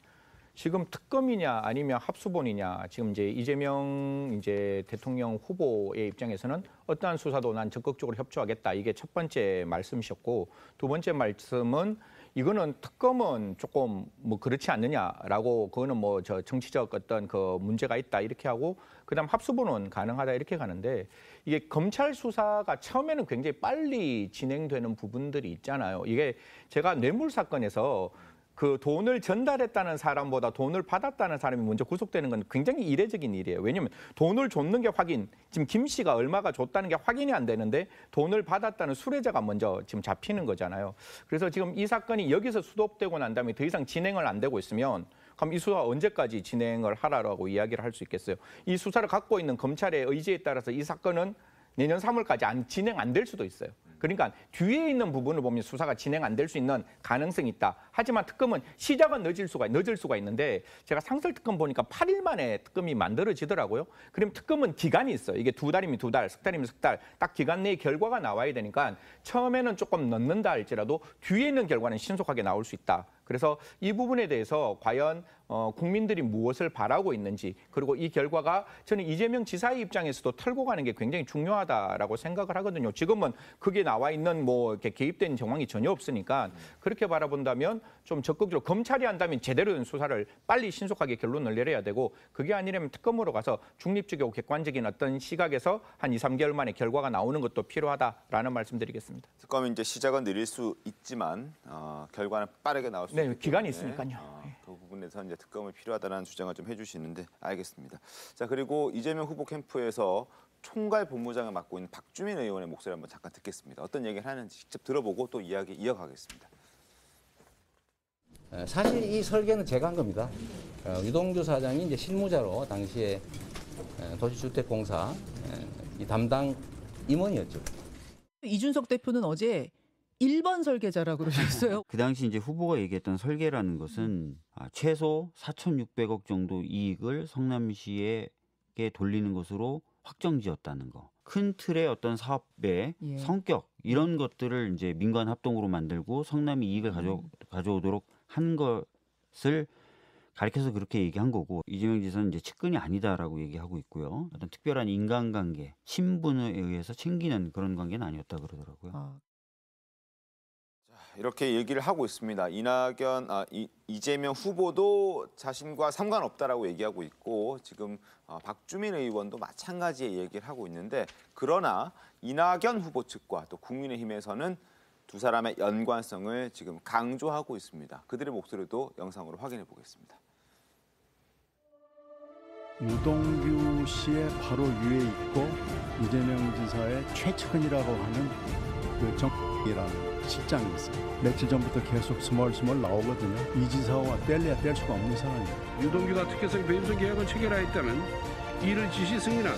지금 특검이냐 아니면 합수본이냐 지금 이제 이재명 대통령 후보의 입장에서는 어떠한 수사도 난 적극적으로 협조하겠다. 이게 첫 번째 말씀이셨고 두 번째 말씀은 이거는 특검은 조금 뭐 그렇지 않느냐라고 그거는 뭐 저 정치적 어떤 그 문제가 있다 이렇게 하고 그다음 합수본은 가능하다 이렇게 가는데 이게 검찰 수사가 처음에는 굉장히 빨리 진행되는 부분들이 있잖아요. 이게 제가 뇌물 사건에서 그 돈을 전달했다는 사람보다 돈을 받았다는 사람이 먼저 구속되는 건 굉장히 이례적인 일이에요. 왜냐하면 돈을 줬는 게 확인, 지금 김 씨가 얼마가 줬다는 게 확인이 안 되는데 돈을 받았다는 수뢰자가 먼저 지금 잡히는 거잖아요. 그래서 지금 이 사건이 여기서 수습되고 난 다음에 더 이상 진행을 안 되고 있으면 그럼 이 수사 언제까지 진행을 하라고 이야기를 할 수 있겠어요. 이 수사를 갖고 있는 검찰의 의지에 따라서 이 사건은 내년 3월까지 진행 안 될 수도 있어요. 그러니까 뒤에 있는 부분을 보면 수사가 진행 안 될 수 있는 가능성이 있다. 하지만 특검은 시작은 늦을 수가 있는데 제가 상설특검 보니까 8일 만에 특검이 만들어지더라고요. 그럼 특검은 기간이 있어요. 이게 2달이면 2달, 석 달이면 석 달. 딱 기간 내에 결과가 나와야 되니까 처음에는 조금 늦는다 할지라도 뒤에 있는 결과는 신속하게 나올 수 있다. 그래서 이 부분에 대해서 과연 국민들이 무엇을 바라고 있는지 그리고 이 결과가 저는 이재명 지사의 입장에서도 털고 가는 게 굉장히 중요하다라고 생각을 하거든요. 지금은 그게 나와 있는 뭐 이렇게 개입된 정황이 전혀 없으니까 그렇게 바라본다면 좀 적극적으로 검찰이 한다면 제대로 된 수사를 빨리 신속하게 결론을 내려야 되고 그게 아니라면 특검으로 가서 중립적이고 객관적인 어떤 시각에서 한 2, 3개월 만에 결과가 나오는 것도 필요하다라는 말씀드리겠습니다. 특검이 이제 시작은 느릴 수 있지만 결과는 빠르게 나올 수 네, 기간이 있으니까요. 그 부분에서 이제 특검이 필요하다는 주장을 좀 해주시는데 알겠습니다. 자 그리고 이재명 후보 캠프에서 총괄 본부장을 맡고 있는 박주민 의원의 목소리 한번 잠깐 듣겠습니다. 어떤 얘기를 하는지 직접 들어보고 또 이야기 이어가겠습니다. 사실 이 설계는 제가 한 겁니다. 유동규 사장이 이제 실무자로 당시에 도시주택공사 이 담당 임원이었죠. 이준석 대표는 어제 1번 설계자라고 그러셨어요. 그 당시 이제 후보가 얘기했던 설계라는 것은 최소 4,600억 정도 이익을 성남시에게 돌리는 것으로 확정지었다는 거. 큰 틀의 어떤 사업의 성격 이런 것들을 이제 민관 합동으로 만들고 성남이 이익을 가져오도록 한 것을 가리켜서 그렇게 얘기한 거고 이재명 지사는 이제 측근이 아니다라고 얘기하고 있고요. 어떤 특별한 인간관계, 친분에 의해서 챙기는 그런 관계는 아니었다 그러더라고요. 이렇게 얘기를 하고 있습니다. 이재명 후보도 자신과 상관없다라고 얘기하고 있고 지금 박주민 의원도 마찬가지의 얘기를 하고 있는데 그러나 이낙연 후보 측과 또 국민의힘에서는 두 사람의 연관성을 지금 강조하고 있습니다. 그들의 목소리도 영상으로 확인해 보겠습니다. 유동규 씨의 바로 위에 있고 이재명 지사의 최측근이라고 하는 그 정이라는 실장이 있어요. 며칠 전부터 계속 스멀스멀 나오거든요. 이 지사와 뗄래야 뗄 수가 없는 상황이에요. 유동규가 특혜성 배임성 계약을 체결하였다면 이를 지시 승인한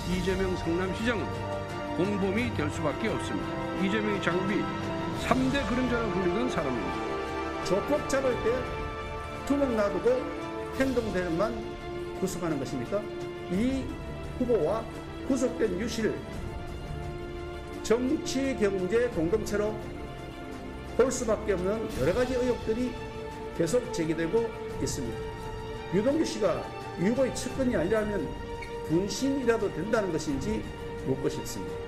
이재명 성남시장은 공범이 될 수밖에 없습니다. 이재명의 장비 3대 그림자로 불리는 사람입니다. 조폭 잡을 때 두명 놔두고 행동대만 구속하는 것입니까? 이 후보와 구속된 유 씨를 정치, 경제 공동체로 볼 수밖에 없는 여러 가지 의혹들이 계속 제기되고 있습니다. 유동규 씨가 유 후보의 측근이 아니라면 분신이라도 된다는 것인지 묻고 싶습니다.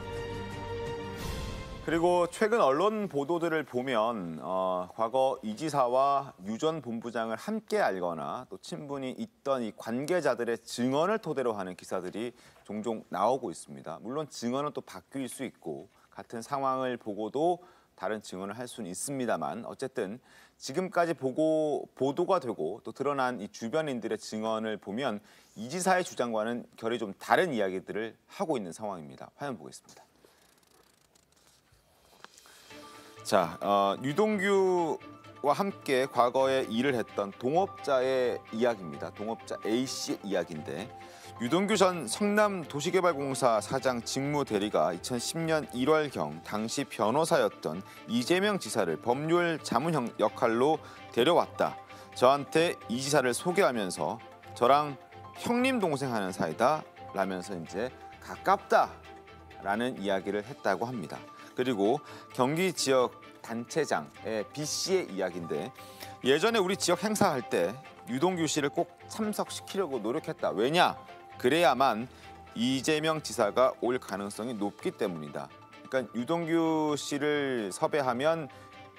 그리고 최근 언론 보도들을 보면 과거 이 지사와 유 전 본부장을 함께 알거나 또 친분이 있던 이 관계자들의 증언을 토대로 하는 기사들이 종종 나오고 있습니다. 물론 증언은 또 바뀔 수 있고 같은 상황을 보고도 다른 증언을 할 수는 있습니다만 어쨌든 지금까지 보도가 되고 또 드러난 이 주변인들의 증언을 보면 이 지사의 주장과는 결이 좀 다른 이야기들을 하고 있는 상황입니다. 화면 보겠습니다. 자, 유동규와 함께 과거에 일을 했던 동업자의 이야기입니다. 동업자 A 씨의 이야기인데 유동규 전 성남도시개발공사 사장 직무대리가 2010년 1월경 당시 변호사였던 이재명 지사를 법률 자문 역할로 데려왔다. 저한테 이 지사를 소개하면서 저랑 형님 동생 하는 사이다 라면서 이제 가깝다라는 이야기를 했다고 합니다. 그리고 경기 지역 단체장의 B 씨의 이야기인데 예전에 우리 지역 행사할 때 유동규 씨를 꼭 참석시키려고 노력했다. 왜냐? 그래야만 이재명 지사가 올 가능성이 높기 때문이다. 그러니까 유동규 씨를 섭외하면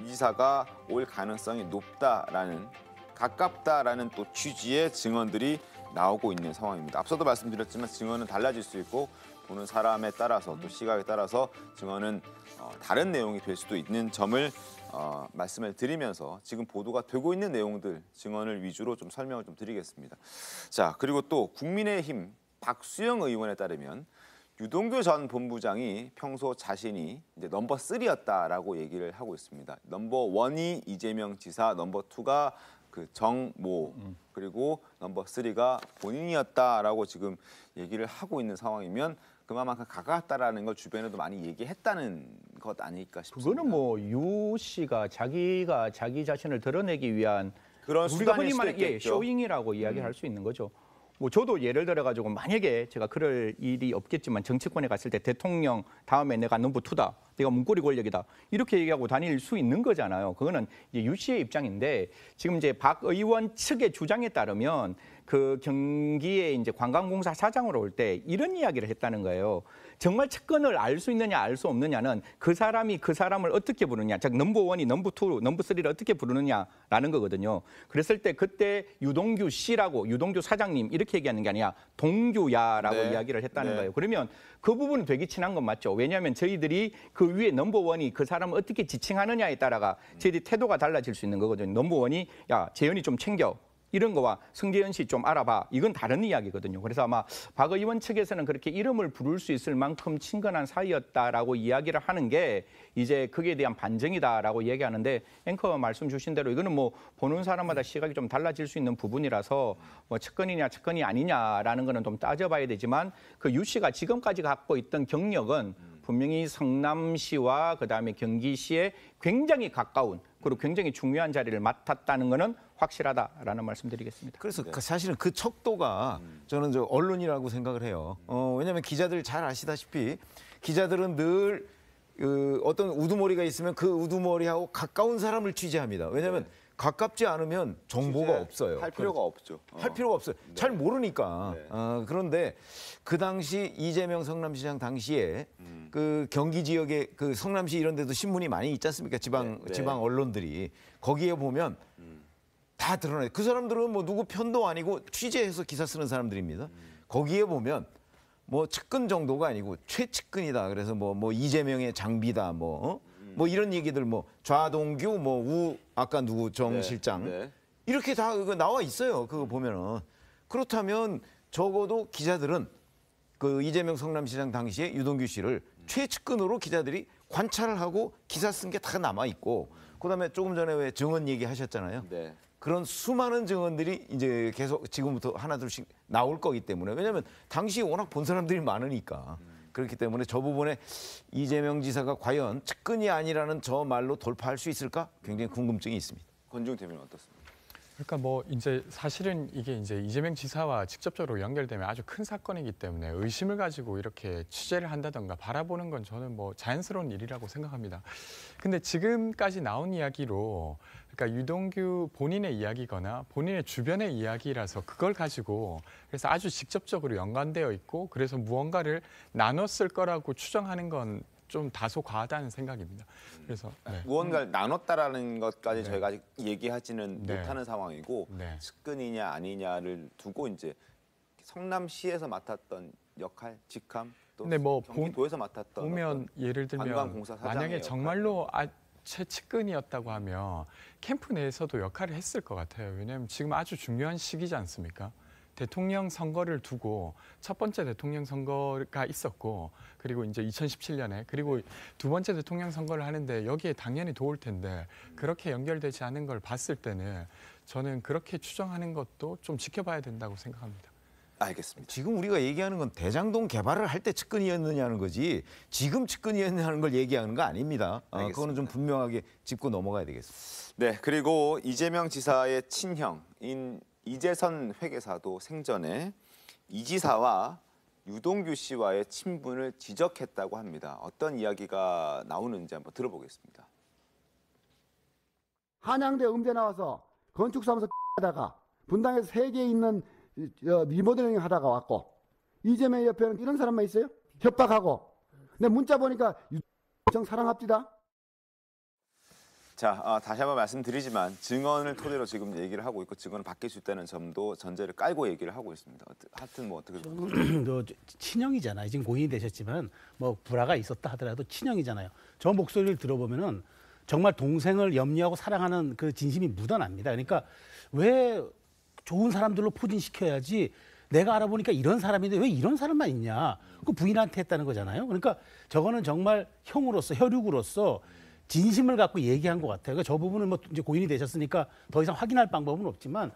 이 지사가 올 가능성이 높다라는 가깝다라는 또 취지의 증언들이 나오고 있는 상황입니다. 앞서도 말씀드렸지만 증언은 달라질 수 있고 보는 사람에 따라서 또 시각에 따라서 증언은 다른 내용이 될 수도 있는 점을 말씀을 드리면서 지금 보도가 되고 있는 내용들 증언을 위주로 좀 설명을 좀 드리겠습니다. 자, 그리고 또 국민의힘 박수영 의원에 따르면 유동규 전 본부장이 평소 자신이 이제 넘버 3였다라고 얘기를 하고 있습니다. 넘버 1이 이재명 지사, 넘버 2가 그 정모 그리고 넘버 3가 본인이었다라고 지금 얘기를 하고 있는 상황이면 그만큼 가까웠다라는 걸 주변에도 많이 얘기했다는 것 아닐까 싶습니다. 그거는 뭐 유 씨가 자기가 자기 자신을 드러내기 위한 그런 우리가 수단일 흔히 수도 말하는 있겠죠. 쇼잉이라고 이야기할 수 있는 거죠. 뭐 저도 예를 들어 가지고 만약에 제가 그럴 일이 없겠지만 정치권에 갔을 때 대통령 다음에 내가 넘버 2다. 내가 문고리 권력이다. 이렇게 얘기하고 다닐 수 있는 거잖아요. 그거는 이제 유 씨의 입장인데 지금 이제 박 의원 측의 주장에 따르면 그 경기에 이제 관광공사 사장으로 올 때 이런 이야기를 했다는 거예요. 정말 측근을 알 수 있느냐 알 수 없느냐는 그 사람이 그 사람을 어떻게 부르느냐, 즉 넘버 1이 넘버 2, 넘버 3를 어떻게 부르느냐라는 거거든요. 그랬을 때 그때 유동규 씨라고 유동규 사장님 이렇게 얘기하는 게 아니라 동규야라고 네. 이야기를 했다는 네. 거예요. 그러면 그 부분은 되게 친한 건 맞죠. 왜냐하면 저희들이 그 위에 넘버 1이 그 사람을 어떻게 지칭하느냐에 따라가 저희들이 태도가 달라질 수 있는 거거든요. 넘버 1이 야 재현이 좀 챙겨. 이런 거와 성재현 씨 좀 알아봐. 이건 다른 이야기거든요. 그래서 아마 박 의원 측에서는 그렇게 이름을 부를 수 있을 만큼 친근한 사이였다라고 이야기를 하는 게 이제 그에 대한 반증이다라고 얘기하는데 앵커 말씀 주신 대로 이거는 뭐 보는 사람마다 시각이 좀 달라질 수 있는 부분이라서 뭐 측근이냐 측근이 아니냐라는 거는 좀 따져봐야 되지만 그 유 씨가 지금까지 갖고 있던 경력은 분명히 성남시와 그다음에 경기시에 굉장히 가까운 그리고 굉장히 중요한 자리를 맡았다는 거는 확실하다라는 말씀드리겠습니다. 그래서 사실은 그 척도가 저는 저 언론이라고 생각을 해요. 왜냐하면 기자들 잘 아시다시피 기자들은 늘 어떤 우두머리가 있으면 그 우두머리하고 가까운 사람을 취재합니다. 왜냐하면 가깝지 않으면 정보가 없어요. 할 필요가 없죠. 할 필요가 없어요. 네. 잘 모르니까. 그런데 그 당시 이재명 성남시장 당시에 그 경기 지역에 그 성남시 이런 데도 신문이 많이 있지 않습니까? 지방 언론들이 거기에 보면 다 드러나요. 그 사람들은 뭐 누구 편도 아니고 취재해서 기사 쓰는 사람들입니다. 거기에 보면 뭐 측근 정도가 아니고 최측근이다. 그래서 뭐 이재명의 장비다. 뭐 이런 얘기들 뭐 좌동규 뭐 아까 누구 정 실장 이렇게 다 그거 나와 있어요. 그거 보면은 그렇다면 적어도 기자들은 그 이재명 성남시장 당시에 유동규 씨를 최측근으로 기자들이 관찰을 하고 기사 쓴 게 다 남아 있고 그다음에 조금 전에 왜 증언 얘기하셨잖아요. 그런 수많은 증언들이 이제 계속 지금부터 하나둘씩 나올 거기 때문에 왜냐하면 당시에 워낙 본 사람들이 많으니까 그렇기 때문에 저 부분에 이재명 지사가 과연 측근이 아니라는 저 말로 돌파할 수 있을까 굉장히 궁금증이 있습니다. 권지웅 대변인 어떻습니까? 그러니까 뭐 이제 사실은 이게 이제 이재명 지사와 직접적으로 연결되면 아주 큰 사건이기 때문에 의심을 가지고 이렇게 취재를 한다던가 바라보는 건 저는 뭐 자연스러운 일이라고 생각합니다. 근데 지금까지 나온 이야기로 그러니까 유동규 본인의 이야기거나 본인의 주변의 이야기라서 그걸 가지고 그래서 아주 직접적으로 연관되어 있고 그래서 무언가를 나눴을 거라고 추정하는 건 좀 다소 과하다는 생각입니다. 그래서 무언가를 나눴다라는 것까지 저희가 아직 얘기하지는 못하는 상황이고 측근이냐 아니냐를 두고 이제 성남시에서 맡았던 역할, 직함 또 뭐 경기도에서 맡았던 보면 예를 들면 만약에 정말로 최측근이었다고 하면 캠프 내에서도 역할을 했을 것 같아요. 왜냐하면 지금 아주 중요한 시기지 않습니까? 대통령 선거를 두고 첫 번째 대통령 선거가 있었고 그리고 이제 2017년에 그리고 두 번째 대통령 선거를 하는데 여기에 당연히 도울 텐데 그렇게 연결되지 않은 걸 봤을 때는 저는 그렇게 추정하는 것도 좀 지켜봐야 된다고 생각합니다. 알겠습니다. 지금 우리가 얘기하는 건 대장동 개발을 할 때 측근이었느냐는 거지 지금 측근이었느냐는 걸 얘기하는 거 아닙니다. 그거는 좀 분명하게 짚고 넘어가야 되겠습니다. 네, 그리고 이재명 지사의 친형인 이재선 회계사도 생전에 이 지사와 유동규 씨와의 친분을 지적했다고 합니다. 어떤 이야기가 나오는지 한번 들어보겠습니다. 한양대 음대 나와서 건축사무소 하다가 분당에서 세계에 있는 리모델링 하다가 왔고 이재명 옆에는 이런 사람만 있어요? 협박하고. 근데 문자 보니까 정 사랑합디다. 자, 다시 한번 말씀드리지만 증언을 토대로 지금 얘기를 하고 있고 증언을 바뀔 수 있다는 점도 전제를 깔고 얘기를 하고 있습니다. 하여튼 뭐 어떻게 친형이잖아요. 지금 고인이 되셨지만 뭐 불화가 있었다 하더라도 친형이잖아요. 저 목소리를 들어보면은 정말 동생을 염려하고 사랑하는 그 진심이 묻어납니다. 그러니까 왜 좋은 사람들로 포진시켜야지 내가 알아보니까 이런 사람인데 왜 이런 사람만 있냐. 그 부인한테 했다는 거잖아요. 그러니까 저거는 정말 형으로서 혈육으로서 진심을 갖고 얘기한 것 같아요. 그러니까 저 부분은 뭐 이제 고인이 되셨으니까 더 이상 확인할 방법은 없지만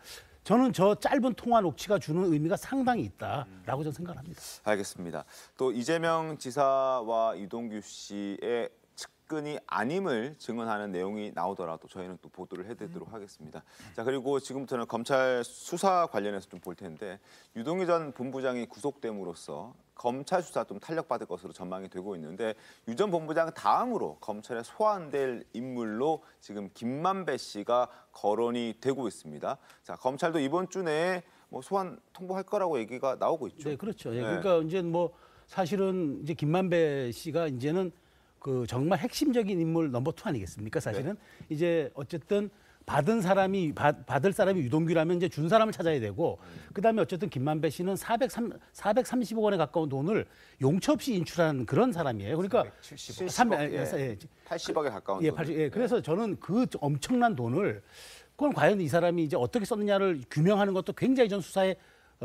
저는 저 짧은 통화 녹취가 주는 의미가 상당히 있다라고 저는 생각합니다. 알겠습니다. 또 이재명 지사와 유동규 씨의 측근이 아님을 증언하는 내용이 나오더라도 저희는 또 보도를 해드리도록 하겠습니다. 자, 그리고 지금부터는 검찰 수사 관련해서 좀 볼 텐데 유동규 전 본부장이 구속됨으로써 검찰 수사 좀 탄력받을 것으로 전망이 되고 있는데 유 전 본부장 다음으로 검찰에 소환될 인물로 지금 김만배 씨가 거론이 되고 있습니다. 자, 검찰도 이번 주 내에 뭐 소환 통보할 거라고 얘기가 나오고 있죠. 네, 그렇죠. 예, 그러니까 이제 뭐 사실은 이제 김만배 씨가 이제는 그 정말 핵심적인 인물 넘버 2 아니겠습니까? 사실은 이제 어쨌든 받을 사람이 유동규라면 이제 준 사람을 찾아야 되고 그다음에 어쨌든 김만배 씨는 430억 원에 가까운 돈을 용처 없이 인출한 그런 사람이에요. 그러니까 80억에 가까운 돈. 그래서 저는 그 엄청난 돈을 그건 과연 이 사람이 이제 어떻게 썼느냐를 규명하는 것도 굉장히 전 수사에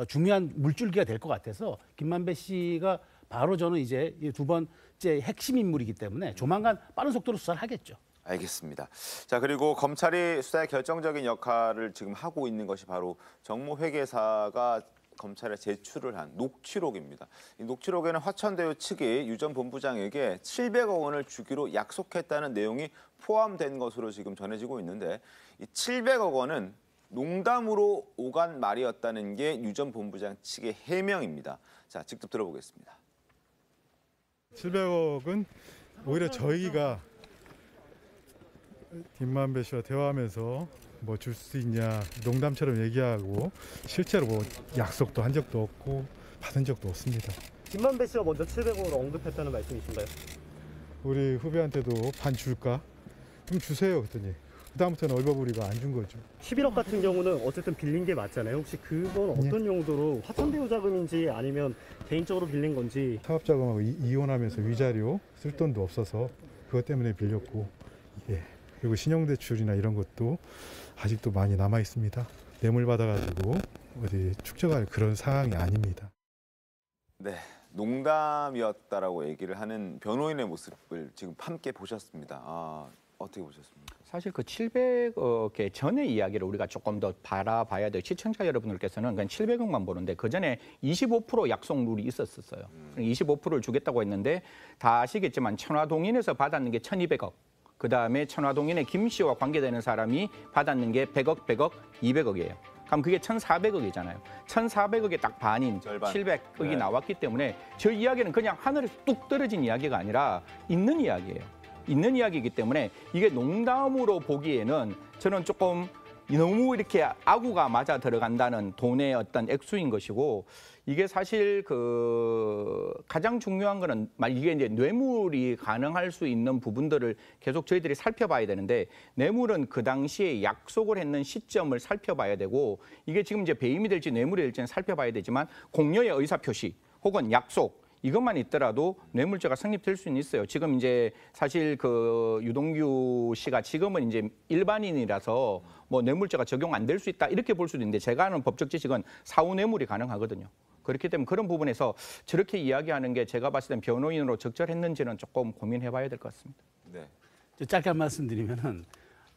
중요한 물줄기가 될 것 같아서 김만배 씨가 바로 저는 이제 두 번째 핵심 인물이기 때문에 조만간 빠른 속도로 수사를 하겠죠. 알겠습니다. 자, 그리고 검찰이 수사에 결정적인 역할을 지금 하고 있는 것이 바로 정모 회계사가 검찰에 제출을 한 녹취록입니다. 이 녹취록에는 화천대유 측이 유 전 본부장에게 700억 원을 주기로 약속했다는 내용이 포함된 것으로 지금 전해지고 있는데 이 700억 원은 농담으로 오간 말이었다는 게 유 전 본부장 측의 해명입니다. 자, 직접 들어보겠습니다. 700억은 오히려 저희가 김만배 씨와 대화하면서 뭐 줄 수 있냐 농담처럼 얘기하고 실제로 뭐 약속도 한 적도 없고 받은 적도 없습니다. 김만배 씨가 먼저 700억을 언급했다는 말씀이신가요? 우리 후배한테도 반 줄까? 그럼 주세요 그랬더니 그다음부터는 얼버무리고 안 준 거죠. 11억 같은 경우는 어쨌든 빌린 게 맞잖아요. 혹시 그건 어떤 용도로 화천대유 자금인지 아니면 개인적으로 빌린 건지. 사업자금하고 이혼하면서 위자료 쓸 돈도 없어서 그것 때문에 빌렸고 그리고 신용대출이나 이런 것도 아직도 많이 남아 있습니다. 뇌물 받아가지고 어디 축적할 그런 상황이 아닙니다. 네, 농담이었다라고 얘기를 하는 변호인의 모습을 지금 함께 보셨습니다. 어떻게 보셨습니까? 사실 그 700억의 전의 이야기를 우리가 조금 더 바라봐야 돼요. 시청자 여러분들께서는 그냥 700억만 보는데 그 전에 25% 약속 룰이 있었어요. 25%를 주겠다고 했는데 다 아시겠지만 천화동인에서 받았는 게 1,200억. 그다음에 천화동인의 김 씨와 관계되는 사람이 받았는 게 100억, 200억이에요. 그럼 그게 1,400억이잖아요. 1,400억의 딱 반인 절반. 700억이 나왔기 때문에 저 이야기는 그냥 하늘에서 뚝 떨어진 이야기가 아니라 있는 이야기예요. 있는 이야기이기 때문에 이게 농담으로 보기에는 저는 조금 너무 이렇게 아구가 맞아 들어간다는 돈의 어떤 액수인 것이고 이게 사실 그 가장 중요한 거는 이게 이제 뇌물이 가능할 수 있는 부분들을 계속 저희들이 살펴봐야 되는데 뇌물은 그 당시에 약속을 했는 시점을 살펴봐야 되고 이게 지금 이제 배임이 될지 뇌물이 될지는 살펴봐야 되지만 공여의 의사표시 혹은 약속 이것만 있더라도 뇌물죄가 성립될 수는 있어요. 지금 이제 사실 그 유동규 씨가 지금은 이제 일반인이라서 뭐 뇌물죄가 적용 안 될 수 있다 이렇게 볼 수도 있는데 제가 아는 법적 지식은 사후 뇌물이 가능하거든요. 그렇기 때문에 그런 부분에서 저렇게 이야기하는 게 제가 봤을 땐 변호인으로 적절했는지는 조금 고민해봐야 될 것 같습니다. 네. 짧게 한 말씀 드리면은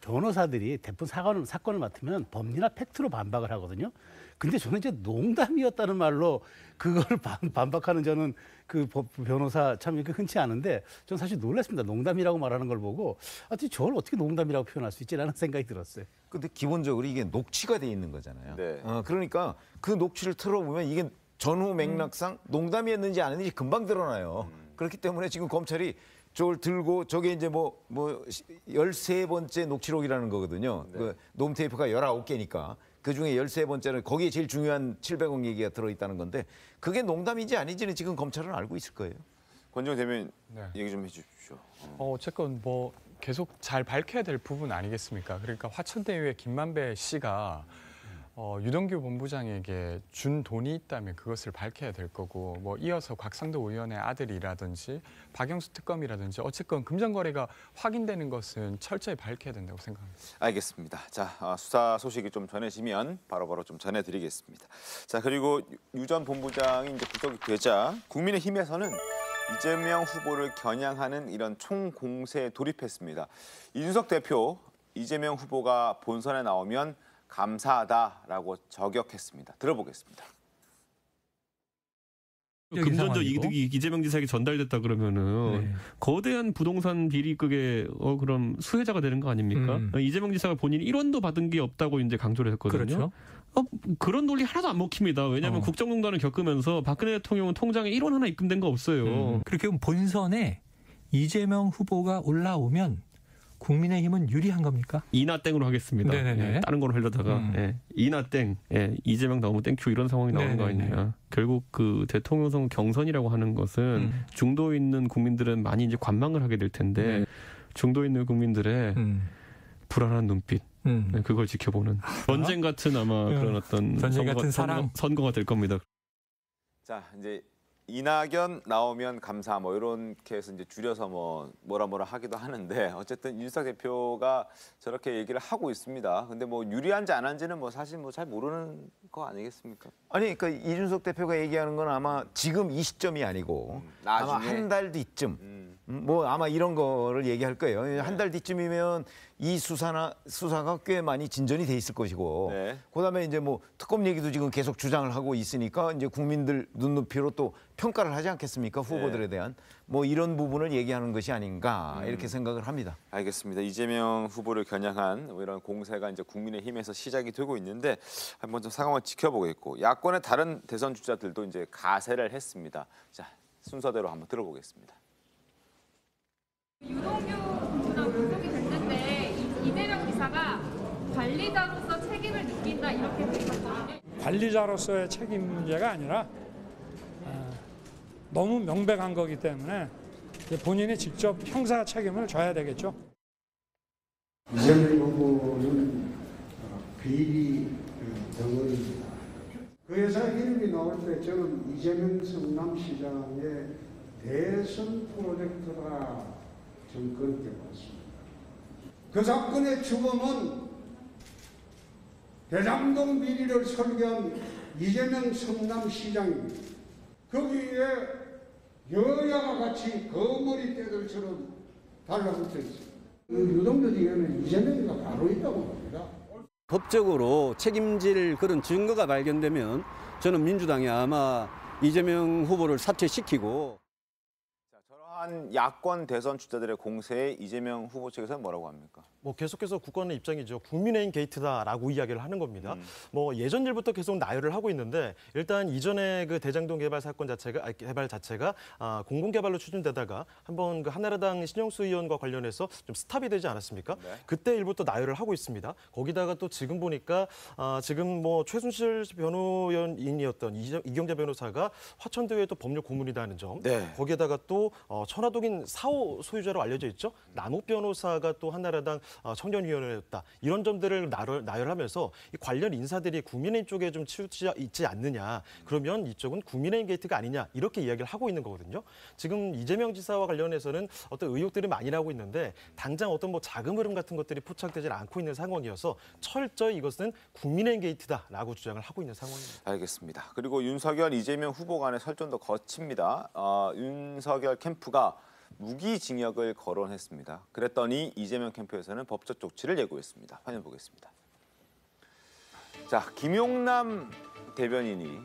변호사들이 대부분 사건을 맡으면 법리나 팩트로 반박을 하거든요. 근데 저는 이제 농담이었다는 말로 그걸 반박하는 저는 그 변호사 참 이렇게 흔치 않은데 저는 사실 놀랐습니다. 농담이라고 말하는 걸 보고 저걸 어떻게 농담이라고 표현할 수 있지라는 생각이 들었어요. 근데 기본적으로 이게 녹취가 돼 있는 거잖아요. 네. 그러니까 그 녹취를 틀어보면 이게 전후 맥락상 농담이었는지 아닌지 금방 드러나요. 그렇기 때문에 지금 검찰이 저걸 들고 저게 이제 뭐 13번째 녹취록이라는 거거든요. 네. 그 놈테이프가 19개니까 그중에 13번째는 거기에 제일 중요한 700억 얘기가 들어있다는 건데 그게 농담인지 아닌지는 지금 검찰은 알고 있을 거예요. 권지웅 대변인 얘기 좀 해주십시오. 어쨌건 뭐 계속 잘 밝혀야 될 부분 아니겠습니까? 그러니까 화천대유의 김만배 씨가 유동규 본부장에게 준 돈이 있다면 그것을 밝혀야 될 거고 뭐 이어서 곽상도 의원의 아들이라든지 박영수 특검이라든지 어쨌건 금전거래가 확인되는 것은 철저히 밝혀야 된다고 생각합니다. 알겠습니다. 자, 수사 소식이 좀 전해지면 바로바로 좀 전해드리겠습니다. 자, 그리고 유 전 본부장이 이제 구속이 되자 국민의힘에서는 이재명 후보를 겨냥하는 이런 총공세에 돌입했습니다. 이준석 대표, 이재명 후보가 본선에 나오면 감사하다라고 저격했습니다. 들어보겠습니다. 금전적 이득이 이재명 지사에게 전달됐다 그러면은 거대한 부동산 비리극의 그럼 수혜자가 되는 거 아닙니까? 이재명 지사가 본인이 1원도 받은 게 없다고 이제 강조를 했거든요. 그렇죠. 그런 논리 하나도 안 먹힙니다. 왜냐하면 국정농단을 겪으면서 박근혜 대통령은 통장에 1원 하나 입금된 거 없어요. 그렇게 보면 본선에 이재명 후보가 올라오면 국민의힘은 유리한 겁니까? 이나땡으로 하겠습니다. 예, 다른 걸로 하려다가 이나땡, 이재명 나오면 땡큐 이런 상황이 나오는 거 아니냐. 결국 그 대통령 선거 경선이라고 하는 것은 중도 있는 국민들은 많이 이제 관망을 하게 될 텐데 중도 있는 국민들의 불안한 눈빛, 그걸 지켜보는 전쟁 같은 아마 그런 어떤 선거가 될 겁니다. 자, 이제 이낙연 나오면 감사 뭐 이렇게 해서 이제 줄여서 뭐라 하기도 하는데 어쨌든 이준석 대표가 저렇게 얘기를 하고 있습니다. 근데 뭐 유리한지 안 한지는 뭐 사실 뭐 잘 모르는 거 아니겠습니까? 아니 그러니까 이준석 대표가 얘기하는 건 아마 지금 이 시점이 아니고 아마 한 달 뒤쯤 뭐 아마 이런 거를 얘기할 거예요. 한 달 뒤쯤이면 이 수사가 꽤 많이 진전이 돼 있을 것이고 그다음에 이제 뭐 특검 얘기도 지금 계속 주장을 하고 있으니까 이제 국민들 눈높이로 또 평가를 하지 않겠습니까? 후보들에 대한 뭐 이런 부분을 얘기하는 것이 아닌가 이렇게 생각을 합니다. 알겠습니다. 이재명 후보를 겨냥한 이런 공세가 이제 국민의힘에서 시작이 되고 있는데 한번 좀 상황을 지켜보겠고 야권의 다른 대선 주자들도 이제 가세를 했습니다. 자, 순서대로 한번 들어보겠습니다. 유동규 본부장 구속이 됐는데 이재명 지사가 관리자로서 책임을 느낀다 이렇게 밝혔거든요. 관리자로서의 책임 문제가 아니라 너무 명백한 거기 때문에 본인이 직접 형사 책임을 져야 되겠죠. 이재명 후보는 비리 덩어리입니다. 그 회사 이름이 나올 때 저는 이재명 성남시장의 대선 프로젝트가 좀 그렇게 봤습니다. 그 사건의 주범은 대장동 비리를 설계한 이재명 성남시장입니다. 거기에 여야가 같이 거머리 떼들처럼 달라붙어 있습니다. 유동규 뒤에는 이재명이가 바로 있다고 봅니다. 법적으로 책임질 그런 증거가 발견되면 저는 민주당이 아마 이재명 후보를 사퇴시키고 저러한 야권 대선 주자들의 공세에 이재명 후보 측에서는 뭐라고 합니까? 뭐 계속해서 국권의 입장이죠. 국민의힘 게이트다라고 이야기를 하는 겁니다. 뭐 예전 일부터 계속 나열을 하고 있는데 일단 이전에 그 대장동 개발 사건 자체가 공공 개발로 추진되다가 한번 그 한나라당 신영수 의원과 관련해서 좀 스탑이 되지 않았습니까? 그때 일부터 나열을 하고 있습니다. 거기다가 또 지금 보니까 지금 뭐 최순실 변호인이었던 이경재 변호사가 화천대유의 또 법률 고문이라는 점. 거기에다가 또 천화동인 4호 소유자로 알려져 있죠. 남욱 변호사가 또 한나라당 청년위원회였다. 이런 점들을 나열하면서 이 관련 인사들이 국민의힘 쪽에 좀 치우쳐 있지 않느냐. 그러면 이쪽은 국민의힘 게이트가 아니냐. 이렇게 이야기를 하고 있는 거거든요. 지금 이재명 지사와 관련해서는 어떤 의혹들이 많이 나오고 있는데 당장 어떤 뭐 자금 흐름 같은 것들이 포착되지 않고 있는 상황이어서 철저히 이것은 국민의힘 게이트다라고 주장을 하고 있는 상황입니다. 알겠습니다. 그리고 윤석열, 이재명 후보 간의 설전도 거칩니다. 윤석열 캠프가 무기징역을 거론했습니다. 그랬더니 이재명 캠프에서는 법적 조치를 예고했습니다. 화면 보겠습니다. 자, 김용남 대변인이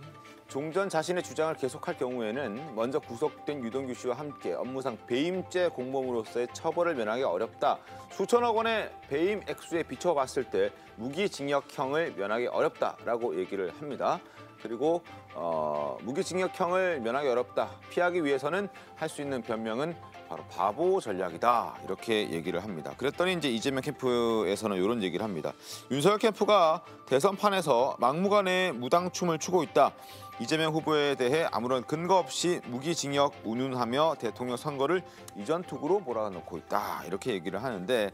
종전 자신의 주장을 계속할 경우에는 먼저 구속된 유동규 씨와 함께 업무상 배임죄 공범으로서의 처벌을 면하기 어렵다. 수천억 원의 배임 액수에 비춰봤을 때 무기징역형을 면하기 어렵다라고 얘기를 합니다. 그리고 무기징역형을 면하기 어렵다. 피하기 위해서는 할 수 있는 변명은 바로 바보 전략이다. 이렇게 얘기를 합니다. 그랬더니 이제 이재명 캠프에서는 이런 얘기를 합니다. 윤석열 캠프가 대선판에서 막무가내 무당춤을 추고 있다. 이재명 후보에 대해 아무런 근거 없이 무기징역 운운하며 대통령 선거를 이전투구로 몰아넣고 있다. 이렇게 얘기를 하는데